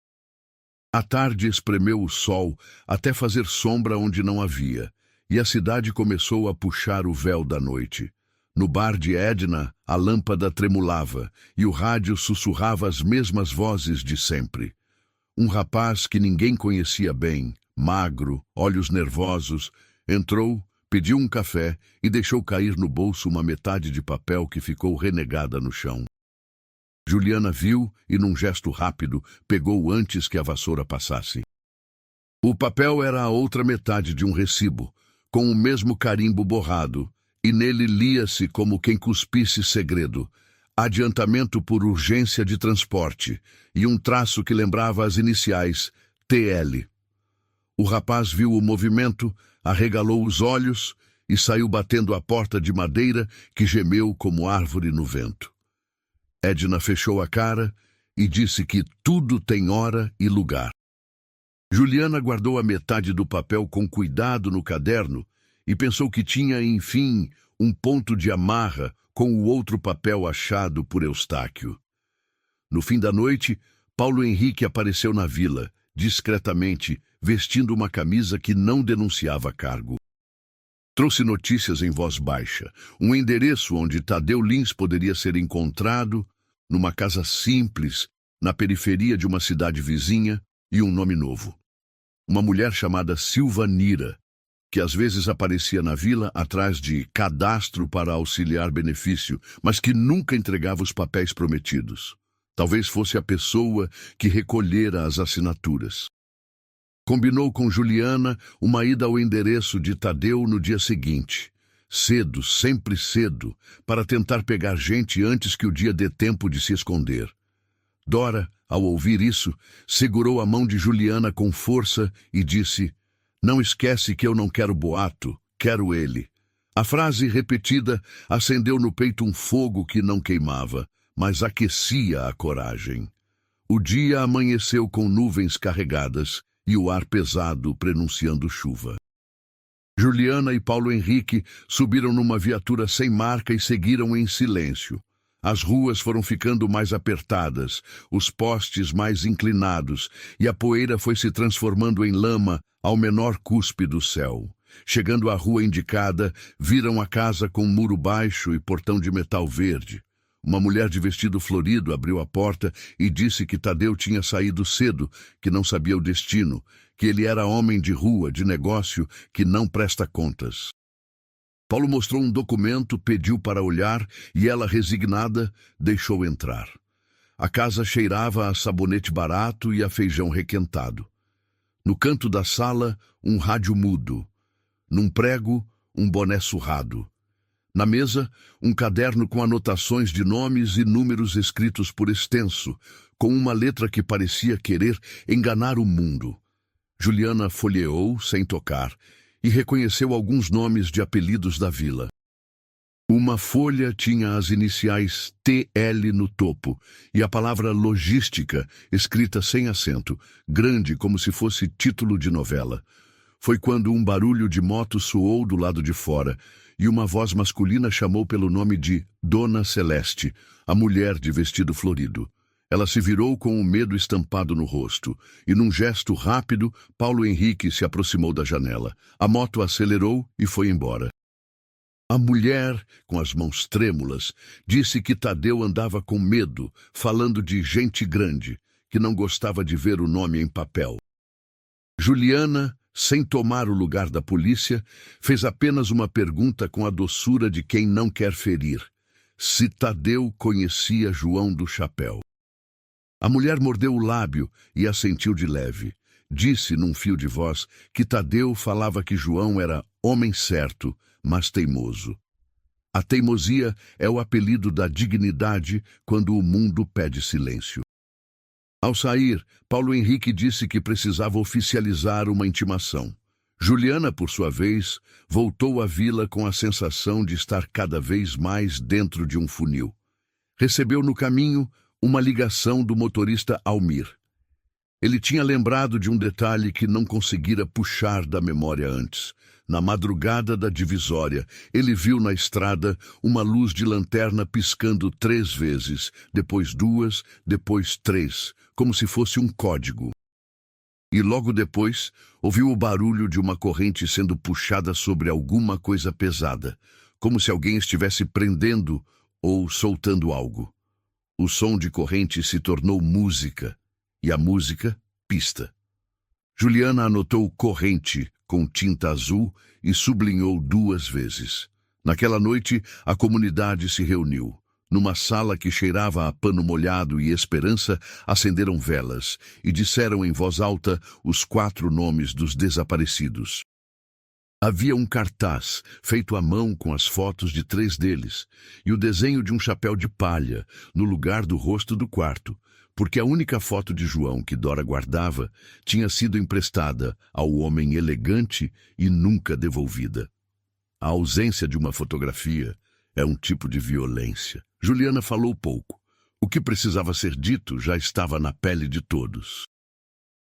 A: A tarde espremeu o sol até fazer sombra onde não havia, e a cidade começou a puxar o véu da noite. No bar de Edna, a lâmpada tremulava e o rádio sussurrava as mesmas vozes de sempre. Um rapaz que ninguém conhecia bem, magro, olhos nervosos, entrou, pediu um café e deixou cair no bolso uma metade de papel que ficou renegada no chão. Juliana viu e, num gesto rápido, pegou antes que a vassoura passasse. O papel era a outra metade de um recibo, com o mesmo carimbo borrado, e nele lia-se como quem cuspisse segredo, adiantamento por urgência de transporte, e um traço que lembrava as iniciais TL. O rapaz viu o movimento, arregalou os olhos e saiu batendo a porta de madeira que gemeu como árvore no vento. Edna fechou a cara e disse que tudo tem hora e lugar. Juliana guardou a metade do papel com cuidado no caderno e pensou que tinha, enfim, um ponto de amarra com o outro papel achado por Eustáquio. No fim da noite, Paulo Henrique apareceu na vila, discretamente, vestindo uma camisa que não denunciava cargo. Trouxe notícias em voz baixa, um endereço onde Tadeu Lins poderia ser encontrado, numa casa simples, na periferia de uma cidade vizinha, e um nome novo. Uma mulher chamada Silvanira, que às vezes aparecia na vila atrás de cadastro para auxiliar benefício, mas que nunca entregava os papéis prometidos. Talvez fosse a pessoa que recolhera as assinaturas. Combinou com Juliana uma ida ao endereço de Tadeu no dia seguinte. Cedo, sempre cedo, para tentar pegar gente antes que o dia dê tempo de se esconder. Dora, ao ouvir isso, segurou a mão de Juliana com força e disse: "Não esquece que eu não quero boato, quero ele." A frase repetida acendeu no peito um fogo que não queimava, mas aquecia a coragem. O dia amanheceu com nuvens carregadas e o ar pesado prenunciando chuva. Juliana e Paulo Henrique subiram numa viatura sem marca e seguiram em silêncio. As ruas foram ficando mais apertadas, os postes mais inclinados, e a poeira foi se transformando em lama ao menor cuspe do céu. Chegando à rua indicada, viram a casa com muro baixo e portão de metal verde. Uma mulher de vestido florido abriu a porta e disse que Tadeu tinha saído cedo, que não sabia o destino, que ele era homem de rua, de negócio, que não presta contas. Paulo mostrou um documento, pediu para olhar e ela, resignada, deixou entrar. A casa cheirava a sabonete barato e a feijão requentado. No canto da sala, um rádio mudo. Num prego, um boné surrado. Na mesa, um caderno com anotações de nomes e números escritos por extenso, com uma letra que parecia querer enganar o mundo. Juliana folheou, sem tocar, e reconheceu alguns nomes de apelidos da vila. Uma folha tinha as iniciais TL no topo e a palavra logística escrita sem acento, grande como se fosse título de novela. Foi quando um barulho de moto soou do lado de fora e uma voz masculina chamou pelo nome de Dona Celeste, a mulher de vestido florido. Ela se virou com o medo estampado no rosto, e num gesto rápido, Paulo Henrique se aproximou da janela. A moto acelerou e foi embora. A mulher, com as mãos trêmulas, disse que Tadeu andava com medo, falando de gente grande, que não gostava de ver o nome em papel. Juliana, sem tomar o lugar da polícia, fez apenas uma pergunta com a doçura de quem não quer ferir: se Tadeu conhecia João do Chapéu. A mulher mordeu o lábio e assentiu de leve. Disse num fio de voz que Tadeu falava que João era homem certo, mas teimoso. A teimosia é o apelido da dignidade quando o mundo pede silêncio. Ao sair, Paulo Henrique disse que precisava oficializar uma intimação. Juliana, por sua vez, voltou à vila com a sensação de estar cada vez mais dentro de um funil. Recebeu no caminho uma ligação do motorista Almir. Ele tinha lembrado de um detalhe que não conseguira puxar da memória antes. Na madrugada da divisória, ele viu na estrada uma luz de lanterna piscando 3 vezes, depois 2, depois 3, como se fosse um código. E logo depois, ouviu o barulho de uma corrente sendo puxada sobre alguma coisa pesada, como se alguém estivesse prendendo ou soltando algo. O som de corrente se tornou música, e a música, pista. Juliana anotou corrente com tinta azul e sublinhou 2 vezes. Naquela noite, a comunidade se reuniu. Numa sala que cheirava a pano molhado e esperança, acenderam velas e disseram em voz alta os 4 nomes dos desaparecidos. Havia um cartaz, feito à mão com as fotos de 3 deles, e o desenho de um chapéu de palha, no lugar do rosto do quarto, porque a única foto de João que Dora guardava tinha sido emprestada ao homem elegante e nunca devolvida. A ausência de uma fotografia é um tipo de violência. Juliana falou pouco. O que precisava ser dito já estava na pele de todos.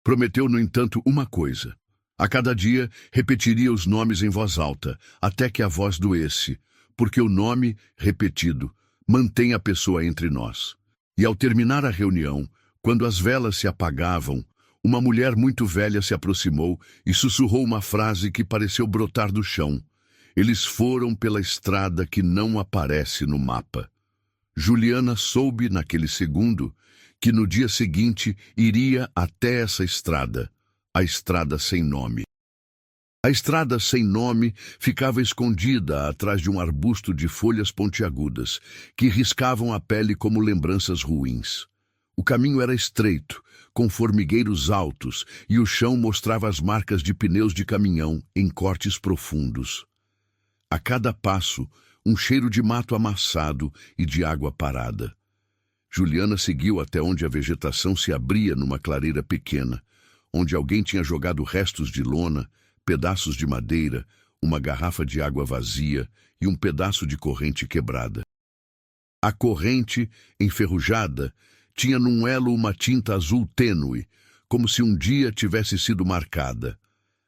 A: Prometeu, no entanto, uma coisa. A cada dia, repetiria os nomes em voz alta, até que a voz doesse, porque o nome, repetido, mantém a pessoa entre nós. E ao terminar a reunião, quando as velas se apagavam, uma mulher muito velha se aproximou e sussurrou uma frase que pareceu brotar do chão. Eles foram pela estrada que não aparece no mapa. Juliana soube, naquele segundo, que no dia seguinte iria até essa estrada, a estrada sem nome. A estrada sem nome ficava escondida atrás de um arbusto de folhas pontiagudas, que riscavam a pele como lembranças ruins. O caminho era estreito, com formigueiros altos, e o chão mostrava as marcas de pneus de caminhão em cortes profundos. A cada passo, um cheiro de mato amassado e de água parada. Juliana seguiu até onde a vegetação se abria numa clareira pequena, onde alguém tinha jogado restos de lona, pedaços de madeira, uma garrafa de água vazia e um pedaço de corrente quebrada. A corrente, enferrujada, tinha num elo uma tinta azul tênue, como se um dia tivesse sido marcada.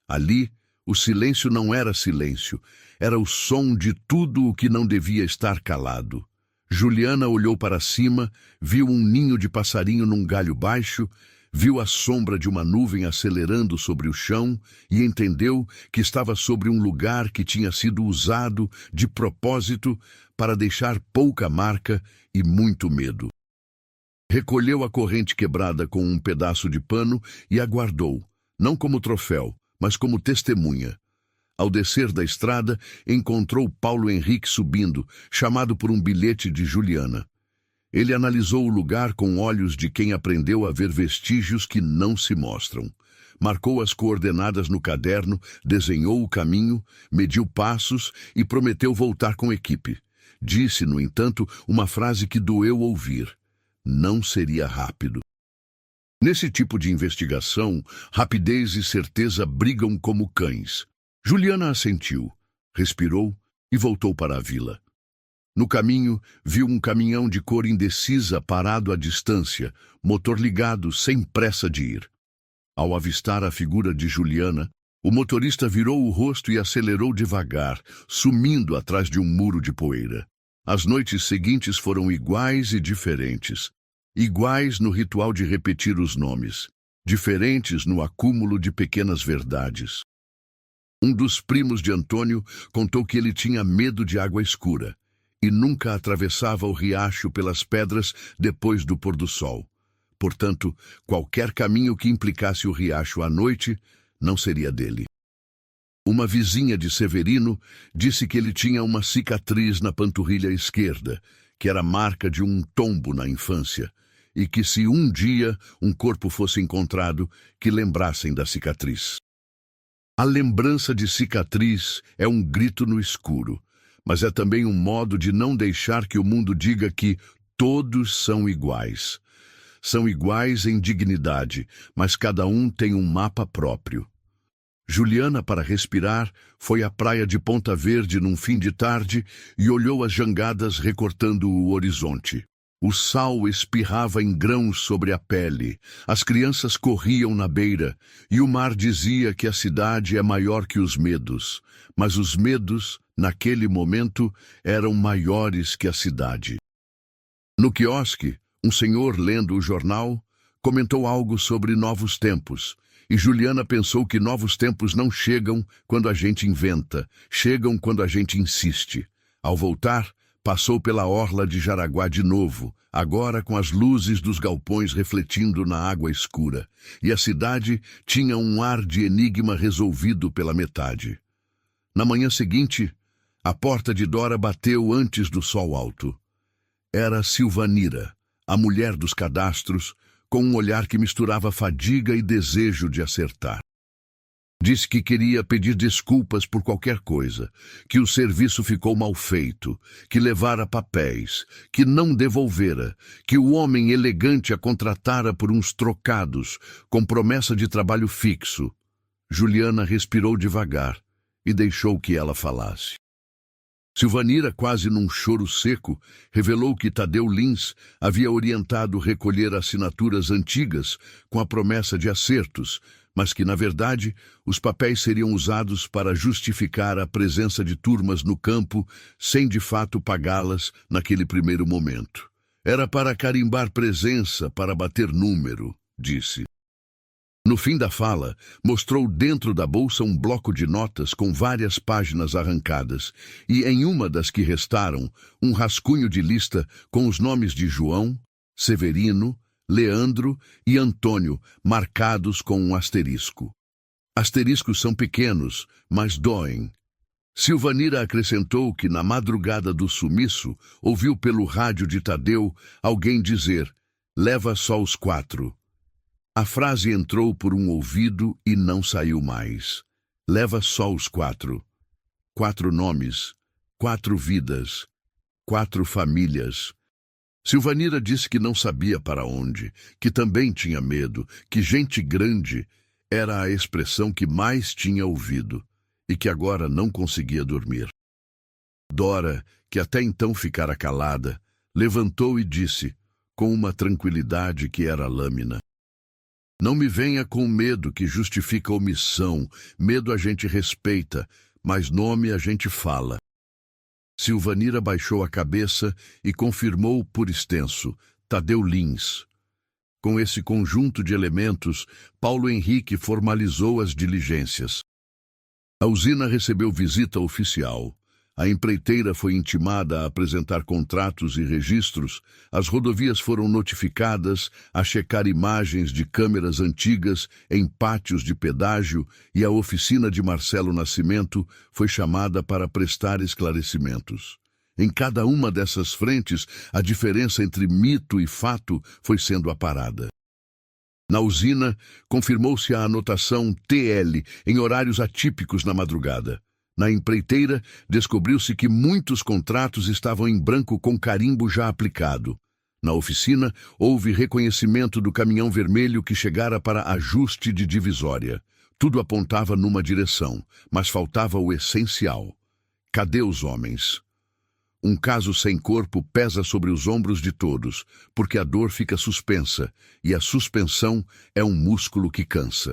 A: Ali, o silêncio não era silêncio, era o som de tudo o que não devia estar calado. Juliana olhou para cima, viu um ninho de passarinho num galho baixo, viu a sombra de uma nuvem acelerando sobre o chão e entendeu que estava sobre um lugar que tinha sido usado de propósito para deixar pouca marca e muito medo. Recolheu a corrente quebrada com um pedaço de pano e a guardou, não como troféu, mas como testemunha. Ao descer da estrada, encontrou Paulo Henrique subindo, chamado por um bilhete de Juliana. Ele analisou o lugar com olhos de quem aprendeu a ver vestígios que não se mostram. Marcou as coordenadas no caderno, desenhou o caminho, mediu passos e prometeu voltar com equipe. Disse, no entanto, uma frase que doeu ouvir. Não seria rápido. Nesse tipo de investigação, rapidez e certeza brigam como cães. Juliana assentiu, respirou e voltou para a vila. No caminho, viu um caminhão de cor indecisa parado à distância, motor ligado, sem pressa de ir. Ao avistar a figura de Juliana, o motorista virou o rosto e acelerou devagar, sumindo atrás de um muro de poeira. As noites seguintes foram iguais e diferentes. Iguais no ritual de repetir os nomes, diferentes no acúmulo de pequenas verdades. Um dos primos de Antônio contou que ele tinha medo de água escura e nunca atravessava o riacho pelas pedras depois do pôr do sol. Portanto, qualquer caminho que implicasse o riacho à noite não seria dele. Uma vizinha de Severino disse que ele tinha uma cicatriz na panturrilha esquerda, que era marca de um tombo na infância, e que se um dia um corpo fosse encontrado, que lembrassem da cicatriz. A lembrança de cicatriz é um grito no escuro, mas é também um modo de não deixar que o mundo diga que todos são iguais. São iguais em dignidade, mas cada um tem um mapa próprio. Juliana, para respirar, foi à praia de Ponta Verde num fim de tarde e olhou as jangadas recortando o horizonte. O sal espirrava em grãos sobre a pele, as crianças corriam na beira, e o mar dizia que a cidade é maior que os medos, mas os medos, naquele momento, eram maiores que a cidade. No quiosque, um senhor, lendo o jornal, comentou algo sobre novos tempos, e Juliana pensou que novos tempos não chegam quando a gente inventa, chegam quando a gente insiste. Ao voltar, passou pela orla de Jaraguá de novo, agora com as luzes dos galpões refletindo na água escura, e a cidade tinha um ar de enigma resolvido pela metade. Na manhã seguinte, a porta de Dora bateu antes do sol alto. Era Silvanira, a mulher dos cadastros, com um olhar que misturava fadiga e desejo de acertar. Disse que queria pedir desculpas por qualquer coisa, que o serviço ficou mal feito, que levara papéis, que não devolvera, que o homem elegante a contratara por uns trocados, com promessa de trabalho fixo. Juliana respirou devagar e deixou que ela falasse. Silvanira, quase num choro seco, revelou que Tadeu Lins havia orientado recolher assinaturas antigas com a promessa de acertos, mas que, na verdade, os papéis seriam usados para justificar a presença de turmas no campo sem de fato pagá-las naquele primeiro momento. Era para carimbar presença, para bater número, disse. No fim da fala, mostrou dentro da bolsa um bloco de notas com várias páginas arrancadas e, em uma das que restaram, um rascunho de lista com os nomes de João, Severino, Leandro e Antônio, marcados com um asterisco. Asteriscos são pequenos, mas doem. Silvanira acrescentou que, na madrugada do sumiço, ouviu pelo rádio de Tadeu alguém dizer: "Leva só os 4. A frase entrou por um ouvido e não saiu mais. Leva só os 4. 4 nomes, 4 vidas, 4 famílias. Silvanira disse que não sabia para onde, que também tinha medo, que gente grande era a expressão que mais tinha ouvido e que agora não conseguia dormir. Dora, que até então ficara calada, levantou e disse, com uma tranquilidade que era lâmina: "Não me venha com medo que justifica omissão. Medo a gente respeita, mas nome a gente fala." Silvanira baixou a cabeça e confirmou por extenso: Tadeu Lins. Com esse conjunto de elementos, Paulo Henrique formalizou as diligências. A usina recebeu visita oficial. A empreiteira foi intimada a apresentar contratos e registros, as rodovias foram notificadas a checar imagens de câmeras antigas em pátios de pedágio e a oficina de Marcelo Nascimento foi chamada para prestar esclarecimentos. Em cada uma dessas frentes, a diferença entre mito e fato foi sendo aparada. Na usina, confirmou-se a anotação TL em horários atípicos na madrugada. Na empreiteira, descobriu-se que muitos contratos estavam em branco com carimbo já aplicado. Na oficina, houve reconhecimento do caminhão vermelho que chegara para ajuste de divisória. Tudo apontava numa direção, mas faltava o essencial. Cadê os homens? Um caso sem corpo pesa sobre os ombros de todos, porque a dor fica suspensa, e a suspensão é um músculo que cansa.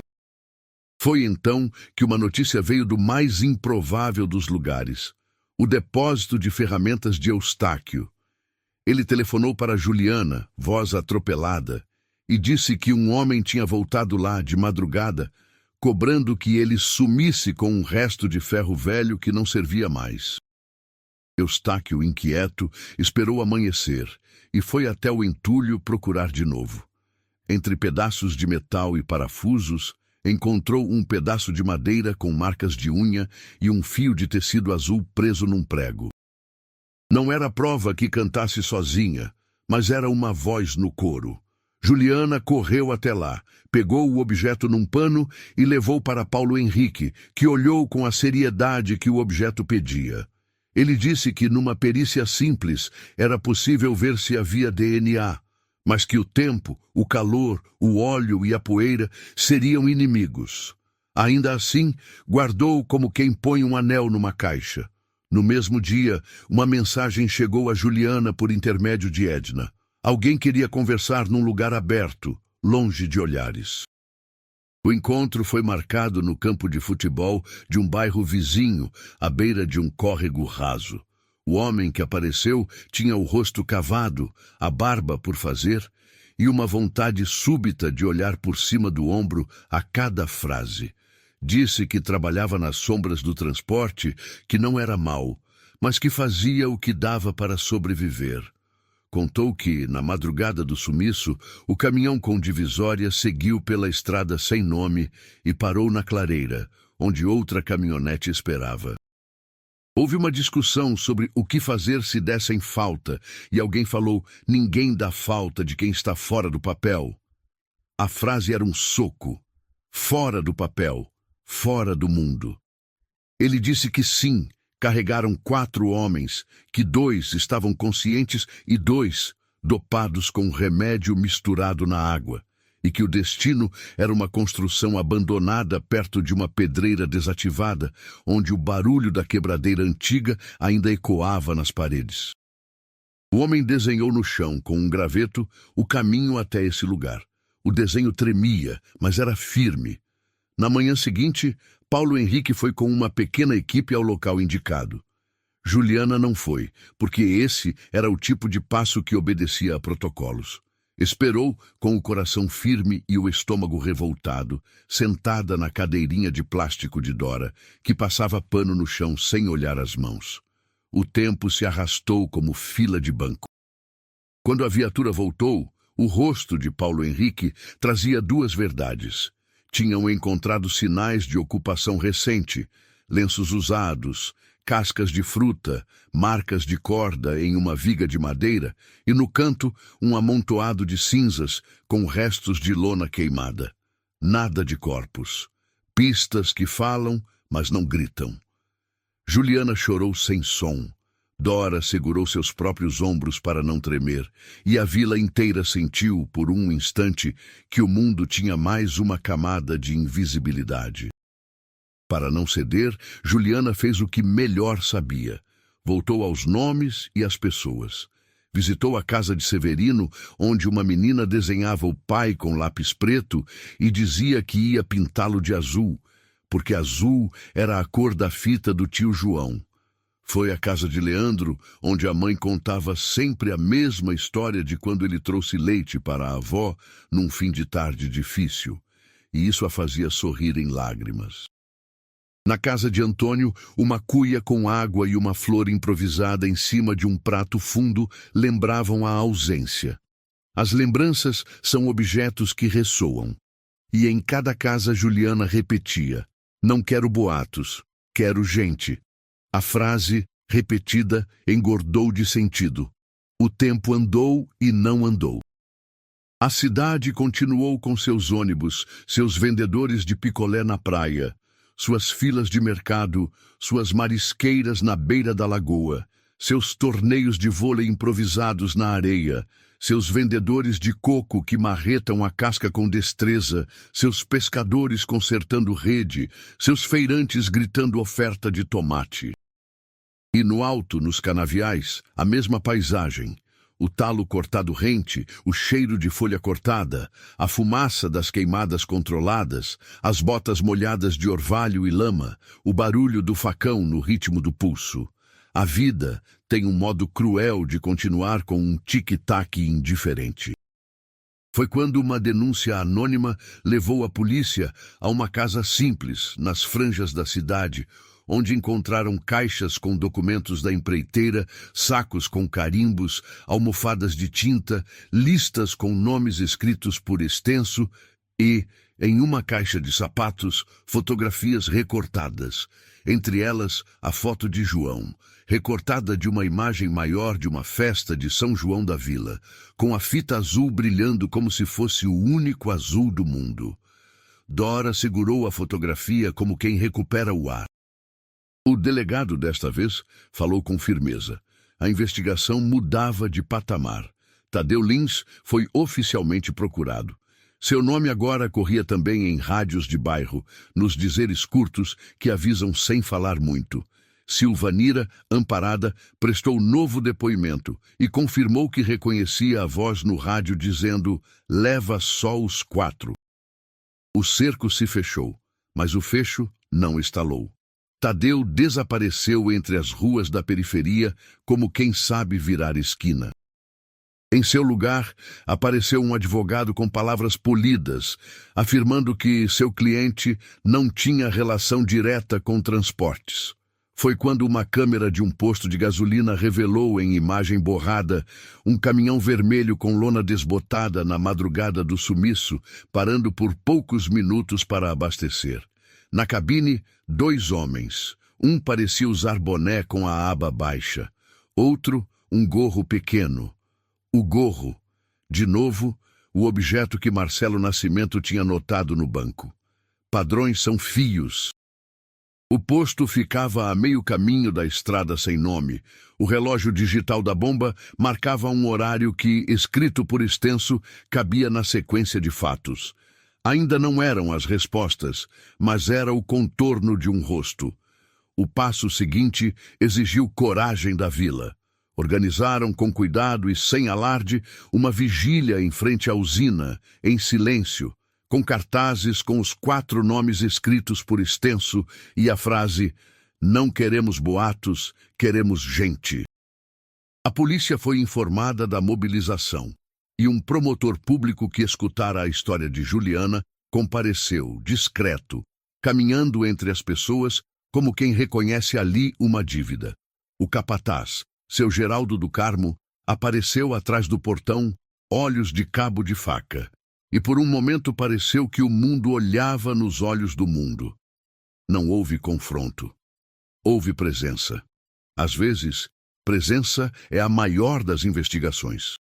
A: Foi então que uma notícia veio do mais improvável dos lugares: o depósito de ferramentas de Eustáquio. Ele telefonou para Juliana, voz atropelada, e disse que um homem tinha voltado lá de madrugada, cobrando que ele sumisse com um resto de ferro velho que não servia mais. Eustáquio, inquieto, esperou amanhecer e foi até o entulho procurar de novo. Entre pedaços de metal e parafusos, encontrou um pedaço de madeira com marcas de unha e um fio de tecido azul preso num prego. Não era prova que cantasse sozinha, mas era uma voz no coro. Juliana correu até lá, pegou o objeto num pano e levou para Paulo Henrique, que olhou com a seriedade que o objeto pedia. Ele disse que numa perícia simples era possível ver se havia DNA, mas que o tempo, o calor, o óleo e a poeira seriam inimigos. Ainda assim, guardou como quem põe um anel numa caixa. No mesmo dia, uma mensagem chegou a Juliana por intermédio de Edna. Alguém queria conversar num lugar aberto, longe de olhares. O encontro foi marcado no campo de futebol de um bairro vizinho, à beira de um córrego raso. O homem que apareceu tinha o rosto cavado, a barba por fazer e uma vontade súbita de olhar por cima do ombro a cada frase. Disse que trabalhava nas sombras do transporte, que não era mau, mas que fazia o que dava para sobreviver. Contou que, na madrugada do sumiço, o caminhão com divisória seguiu pela estrada sem nome e parou na clareira, onde outra caminhonete esperava. Houve uma discussão sobre o que fazer se dessem falta, e alguém falou: ninguém dá falta de quem está fora do papel. A frase era um soco. Fora do papel, fora do mundo. Ele disse que sim, carregaram 4 homens, que 2 estavam conscientes e 2 dopados com remédio misturado na água, e que o destino era uma construção abandonada perto de uma pedreira desativada, onde o barulho da quebradeira antiga ainda ecoava nas paredes. O homem desenhou no chão, com um graveto, o caminho até esse lugar. O desenho tremia, mas era firme. Na manhã seguinte, Paulo Henrique foi com uma pequena equipe ao local indicado. Juliana não foi, porque esse era o tipo de passo que obedecia a protocolos. Esperou, com o coração firme e o estômago revoltado, sentada na cadeirinha de plástico de Dora, que passava pano no chão sem olhar as mãos. O tempo se arrastou como fila de banco. Quando a viatura voltou, o rosto de Paulo Henrique trazia 2 verdades. Tinham encontrado sinais de ocupação recente, lenços usados, cascas de fruta, marcas de corda em uma viga de madeira e, no canto, um amontoado de cinzas com restos de lona queimada. Nada de corpos. Pistas que falam, mas não gritam. Juliana chorou sem som. Dora segurou seus próprios ombros para não tremer, e a vila inteira sentiu, por um instante, que o mundo tinha mais uma camada de invisibilidade. Para não ceder, Juliana fez o que melhor sabia. Voltou aos nomes e às pessoas. Visitou a casa de Severino, onde uma menina desenhava o pai com lápis preto e dizia que ia pintá-lo de azul, porque azul era a cor da fita do tio João. Foi à casa de Leandro, onde a mãe contava sempre a mesma história de quando ele trouxe leite para a avó num fim de tarde difícil, e isso a fazia sorrir em lágrimas. Na casa de Antônio, uma cuia com água e uma flor improvisada em cima de um prato fundo lembravam a ausência. As lembranças são objetos que ressoam. E em cada casa Juliana repetia: não quero boatos, quero gente. A frase, repetida, engordou de sentido. O tempo andou e não andou. A cidade continuou com seus ônibus, seus vendedores de picolé na praia, suas filas de mercado, suas marisqueiras na beira da lagoa, seus torneios de vôlei improvisados na areia, seus vendedores de coco que marretam a casca com destreza, seus pescadores consertando rede, seus feirantes gritando oferta de tomate. E no alto, nos canaviais, a mesma paisagem. O talo cortado rente, o cheiro de folha cortada, a fumaça das queimadas controladas, as botas molhadas de orvalho e lama, o barulho do facão no ritmo do pulso. A vida tem um modo cruel de continuar com um tic-tac indiferente. Foi quando uma denúncia anônima levou a polícia a uma casa simples, nas franjas da cidade, onde encontraram caixas com documentos da empreiteira, sacos com carimbos, almofadas de tinta, listas com nomes escritos por extenso e, em uma caixa de sapatos, fotografias recortadas, entre elas a foto de João, recortada de uma imagem maior de uma festa de São João da Vila, com a fita azul brilhando como se fosse o único azul do mundo. Dora segurou a fotografia como quem recupera o ar. O delegado, desta vez, falou com firmeza. A investigação mudava de patamar. Tadeu Lins foi oficialmente procurado. Seu nome agora corria também em rádios de bairro, nos dizeres curtos que avisam sem falar muito. Silvanira, amparada, prestou novo depoimento e confirmou que reconhecia a voz no rádio dizendo: "Leva só os 4." O cerco se fechou, mas o fecho não estalou. Tadeu desapareceu entre as ruas da periferia como quem sabe virar esquina. Em seu lugar, apareceu um advogado com palavras polidas, afirmando que seu cliente não tinha relação direta com transportes. Foi quando uma câmera de um posto de gasolina revelou em imagem borrada um caminhão vermelho com lona desbotada na madrugada do sumiço, parando por poucos minutos para abastecer. Na cabine, 2 homens. Um parecia usar boné com a aba baixa. Outro, um gorro pequeno. O gorro. De novo, o objeto que Marcelo Nascimento tinha notado no banco. Padrões são fios. O posto ficava a meio caminho da estrada sem nome. O relógio digital da bomba marcava um horário que, escrito por extenso, cabia na sequência de fatos. Ainda não eram as respostas, mas era o contorno de um rosto. O passo seguinte exigiu coragem da vila. Organizaram com cuidado e sem alarde uma vigília em frente à usina, em silêncio, com cartazes com os 4 nomes escritos por extenso e a frase: "Não queremos boatos, queremos gente." A polícia foi informada da mobilização e um promotor público que escutara a história de Juliana compareceu, discreto, caminhando entre as pessoas como quem reconhece ali uma dívida. O capataz, seu Geraldo do Carmo, apareceu atrás do portão, olhos de cabo de faca. E por um momento pareceu que o mundo olhava nos olhos do mundo. Não houve confronto. Houve presença. Às vezes, presença é a maior das investigações.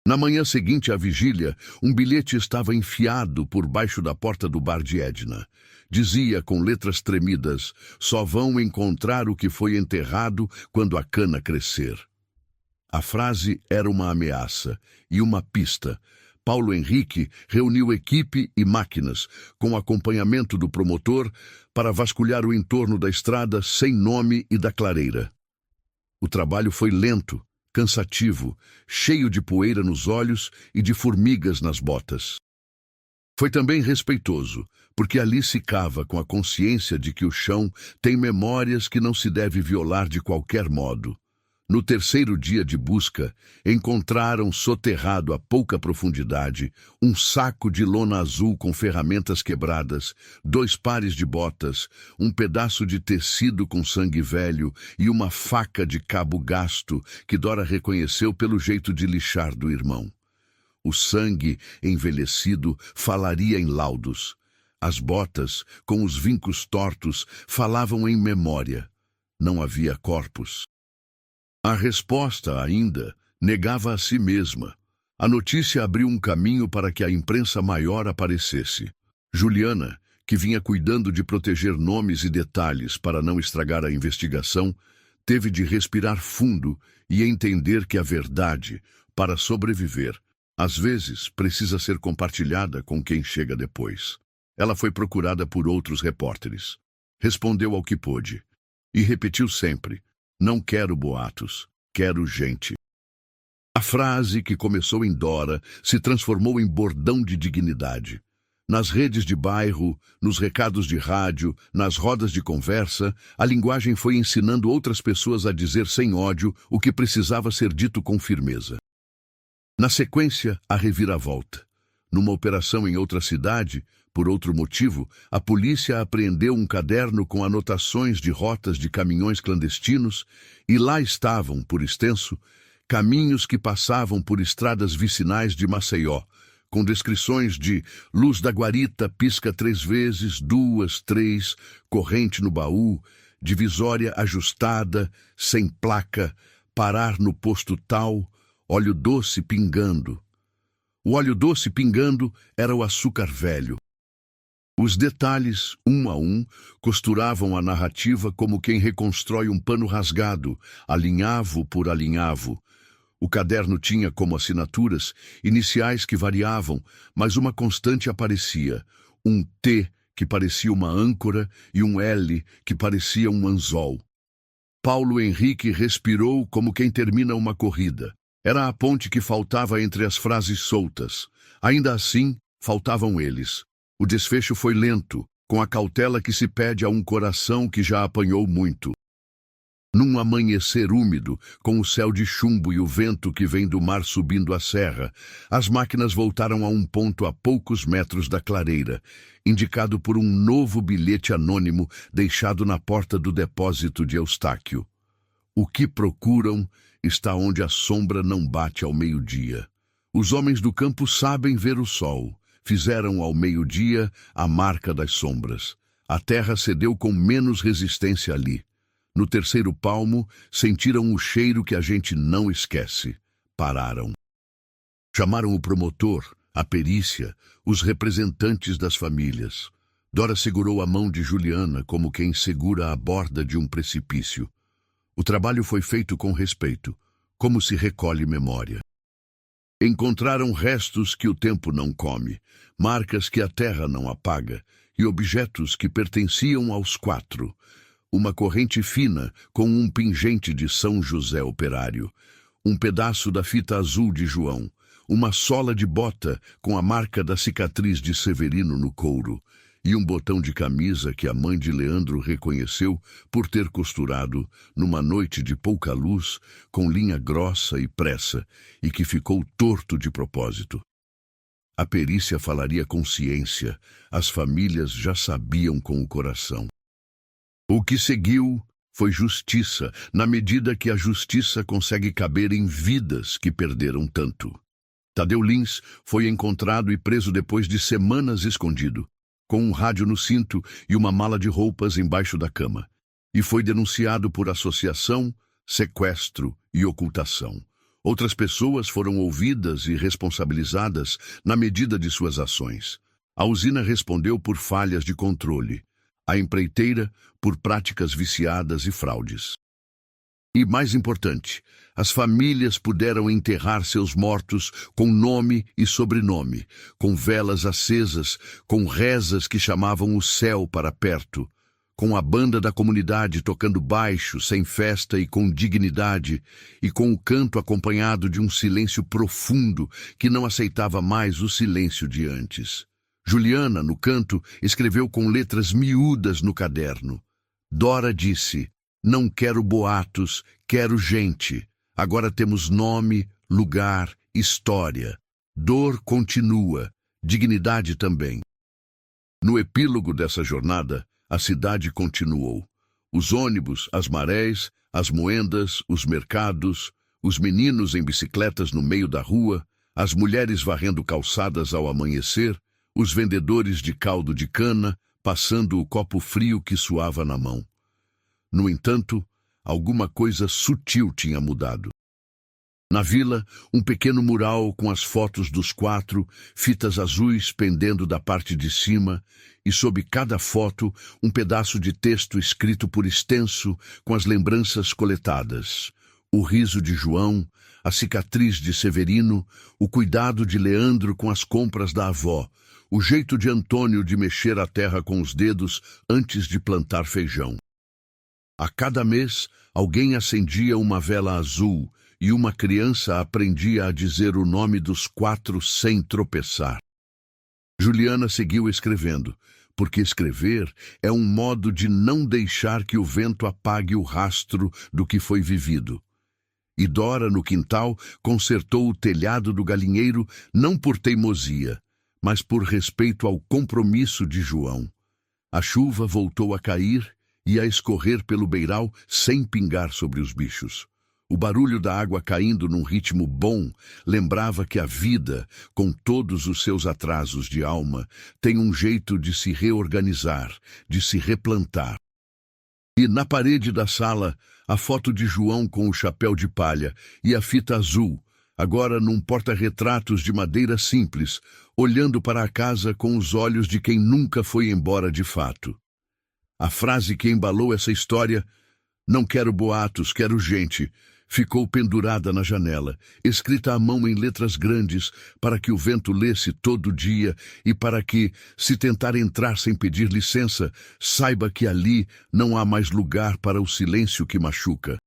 A: Na manhã seguinte à vigília, um bilhete estava enfiado por baixo da porta do bar de Edna. Dizia com letras tremidas: "Só vão encontrar o que foi enterrado quando a cana crescer." A frase era uma ameaça e uma pista. Paulo Henrique reuniu equipe e máquinas, com acompanhamento do promotor, para vasculhar o entorno da estrada sem nome e da clareira. O trabalho foi lento, cansativo, cheio de poeira nos olhos e de formigas nas botas. Foi também respeitoso, porque ali se cava com a consciência de que o chão tem memórias que não se deve violar de qualquer modo. No 3º dia de busca, encontraram soterrado a pouca profundidade um saco de lona azul com ferramentas quebradas, 2 pares de botas, um pedaço de tecido com sangue velho e uma faca de cabo gasto que Dora reconheceu pelo jeito de lixar do irmão. O sangue envelhecido falaria em laudos. As botas, com os vincos tortos, falavam em memória. Não havia corpos. A resposta, ainda, negava a si mesma. A notícia abriu um caminho para que a imprensa maior aparecesse. Juliana, que vinha cuidando de proteger nomes e detalhes para não estragar a investigação, teve de respirar fundo e entender que a verdade, para sobreviver, às vezes precisa ser compartilhada com quem chega depois. Ela foi procurada por outros repórteres. Respondeu ao que pôde. E repetiu sempre: "Não quero boatos, quero gente." A frase que começou em Dora se transformou em bordão de dignidade. Nas redes de bairro, nos recados de rádio, nas rodas de conversa, a linguagem foi ensinando outras pessoas a dizer sem ódio o que precisava ser dito com firmeza. Na sequência, a reviravolta. Numa operação em outra cidade, por outro motivo, a polícia apreendeu um caderno com anotações de rotas de caminhões clandestinos e lá estavam, por extenso, caminhos que passavam por estradas vicinais de Maceió, com descrições de luz da guarita pisca 3 vezes, 2, 3, corrente no baú, divisória ajustada, sem placa, parar no posto tal, óleo doce pingando. O óleo doce pingando era o açúcar velho. Os detalhes, um a um, costuravam a narrativa como quem reconstrói um pano rasgado, alinhavo por alinhavo. O caderno tinha como assinaturas iniciais que variavam, mas uma constante aparecia: um T que parecia uma âncora e um L que parecia um anzol. Paulo Henrique respirou como quem termina uma corrida. Era a ponte que faltava entre as frases soltas. Ainda assim, faltavam eles. O desfecho foi lento, com a cautela que se pede a um coração que já apanhou muito. Num amanhecer úmido, com o céu de chumbo e o vento que vem do mar subindo a serra, as máquinas voltaram a um ponto a poucos metros da clareira, indicado por um novo bilhete anônimo deixado na porta do depósito de Eustáquio. O que procuram está onde a sombra não bate ao meio-dia. Os homens do campo sabem ver o sol. Fizeram ao meio-dia a marca das sombras. A terra cedeu com menos resistência ali. No terceiro palmo, sentiram o cheiro que a gente não esquece. Pararam. Chamaram o promotor, a perícia, os representantes das famílias. Dora segurou a mão de Juliana como quem segura a borda de um precipício. O trabalho foi feito com respeito, como se recolhe memória. Encontraram restos que o tempo não come, marcas que a terra não apaga e objetos que pertenciam aos quatro. Uma corrente fina com um pingente de São José operário, um pedaço da fita azul de João, uma sola de bota com a marca da cicatriz de Severino no couro e um botão de camisa que a mãe de Leandro reconheceu por ter costurado numa noite de pouca luz, com linha grossa e pressa, e que ficou torto de propósito. A perícia falaria com ciência, as famílias já sabiam com o coração. O que seguiu foi justiça, na medida que a justiça consegue caber em vidas que perderam tanto. Tadeu Lins foi encontrado e preso depois de semanas escondido, com um rádio no cinto e uma mala de roupas embaixo da cama, e foi denunciado por associação, sequestro e ocultação. Outras pessoas foram ouvidas e responsabilizadas na medida de suas ações. A usina respondeu por falhas de controle, a empreiteira por práticas viciadas e fraudes. E, mais importante, as famílias puderam enterrar seus mortos com nome e sobrenome, com velas acesas, com rezas que chamavam o céu para perto, com a banda da comunidade tocando baixo, sem festa e com dignidade, e com o canto acompanhado de um silêncio profundo que não aceitava mais o silêncio de antes. Juliana, no canto, escreveu com letras miúdas no caderno. Dora disse: "Não quero boatos, quero gente. Agora temos nome, lugar, história. Dor continua, dignidade também." No epílogo dessa jornada, a cidade continuou. Os ônibus, as marés, as moendas, os mercados, os meninos em bicicletas no meio da rua, as mulheres varrendo calçadas ao amanhecer, os vendedores de caldo de cana, passando o copo frio que suava na mão. No entanto, alguma coisa sutil tinha mudado. Na vila, um pequeno mural com as fotos dos quatro, fitas azuis pendendo da parte de cima, e sob cada foto, um pedaço de texto escrito por extenso, com as lembranças coletadas. O riso de João, a cicatriz de Severino, o cuidado de Leandro com as compras da avó, o jeito de Antônio de mexer a terra com os dedos antes de plantar feijão. A cada mês, alguém acendia uma vela azul e uma criança aprendia a dizer o nome dos quatro sem tropeçar. Juliana seguiu escrevendo, porque escrever é um modo de não deixar que o vento apague o rastro do que foi vivido. E Dora, no quintal, consertou o telhado do galinheiro não por teimosia, mas por respeito ao compromisso de João. A chuva voltou a cair e a escorrer pelo beiral sem pingar sobre os bichos. O barulho da água caindo num ritmo bom lembrava que a vida, com todos os seus atrasos de alma, tem um jeito de se reorganizar, de se replantar. E na parede da sala, a foto de João com o chapéu de palha e a fita azul, agora num porta-retratos de madeira simples, olhando para a casa com os olhos de quem nunca foi embora de fato. A frase que embalou essa história, "Não quero boatos, quero gente", ficou pendurada na janela, escrita à mão em letras grandes, para que o vento lesse todo dia e para que, se tentar entrar sem pedir licença, saiba que ali não há mais lugar para o silêncio que machuca.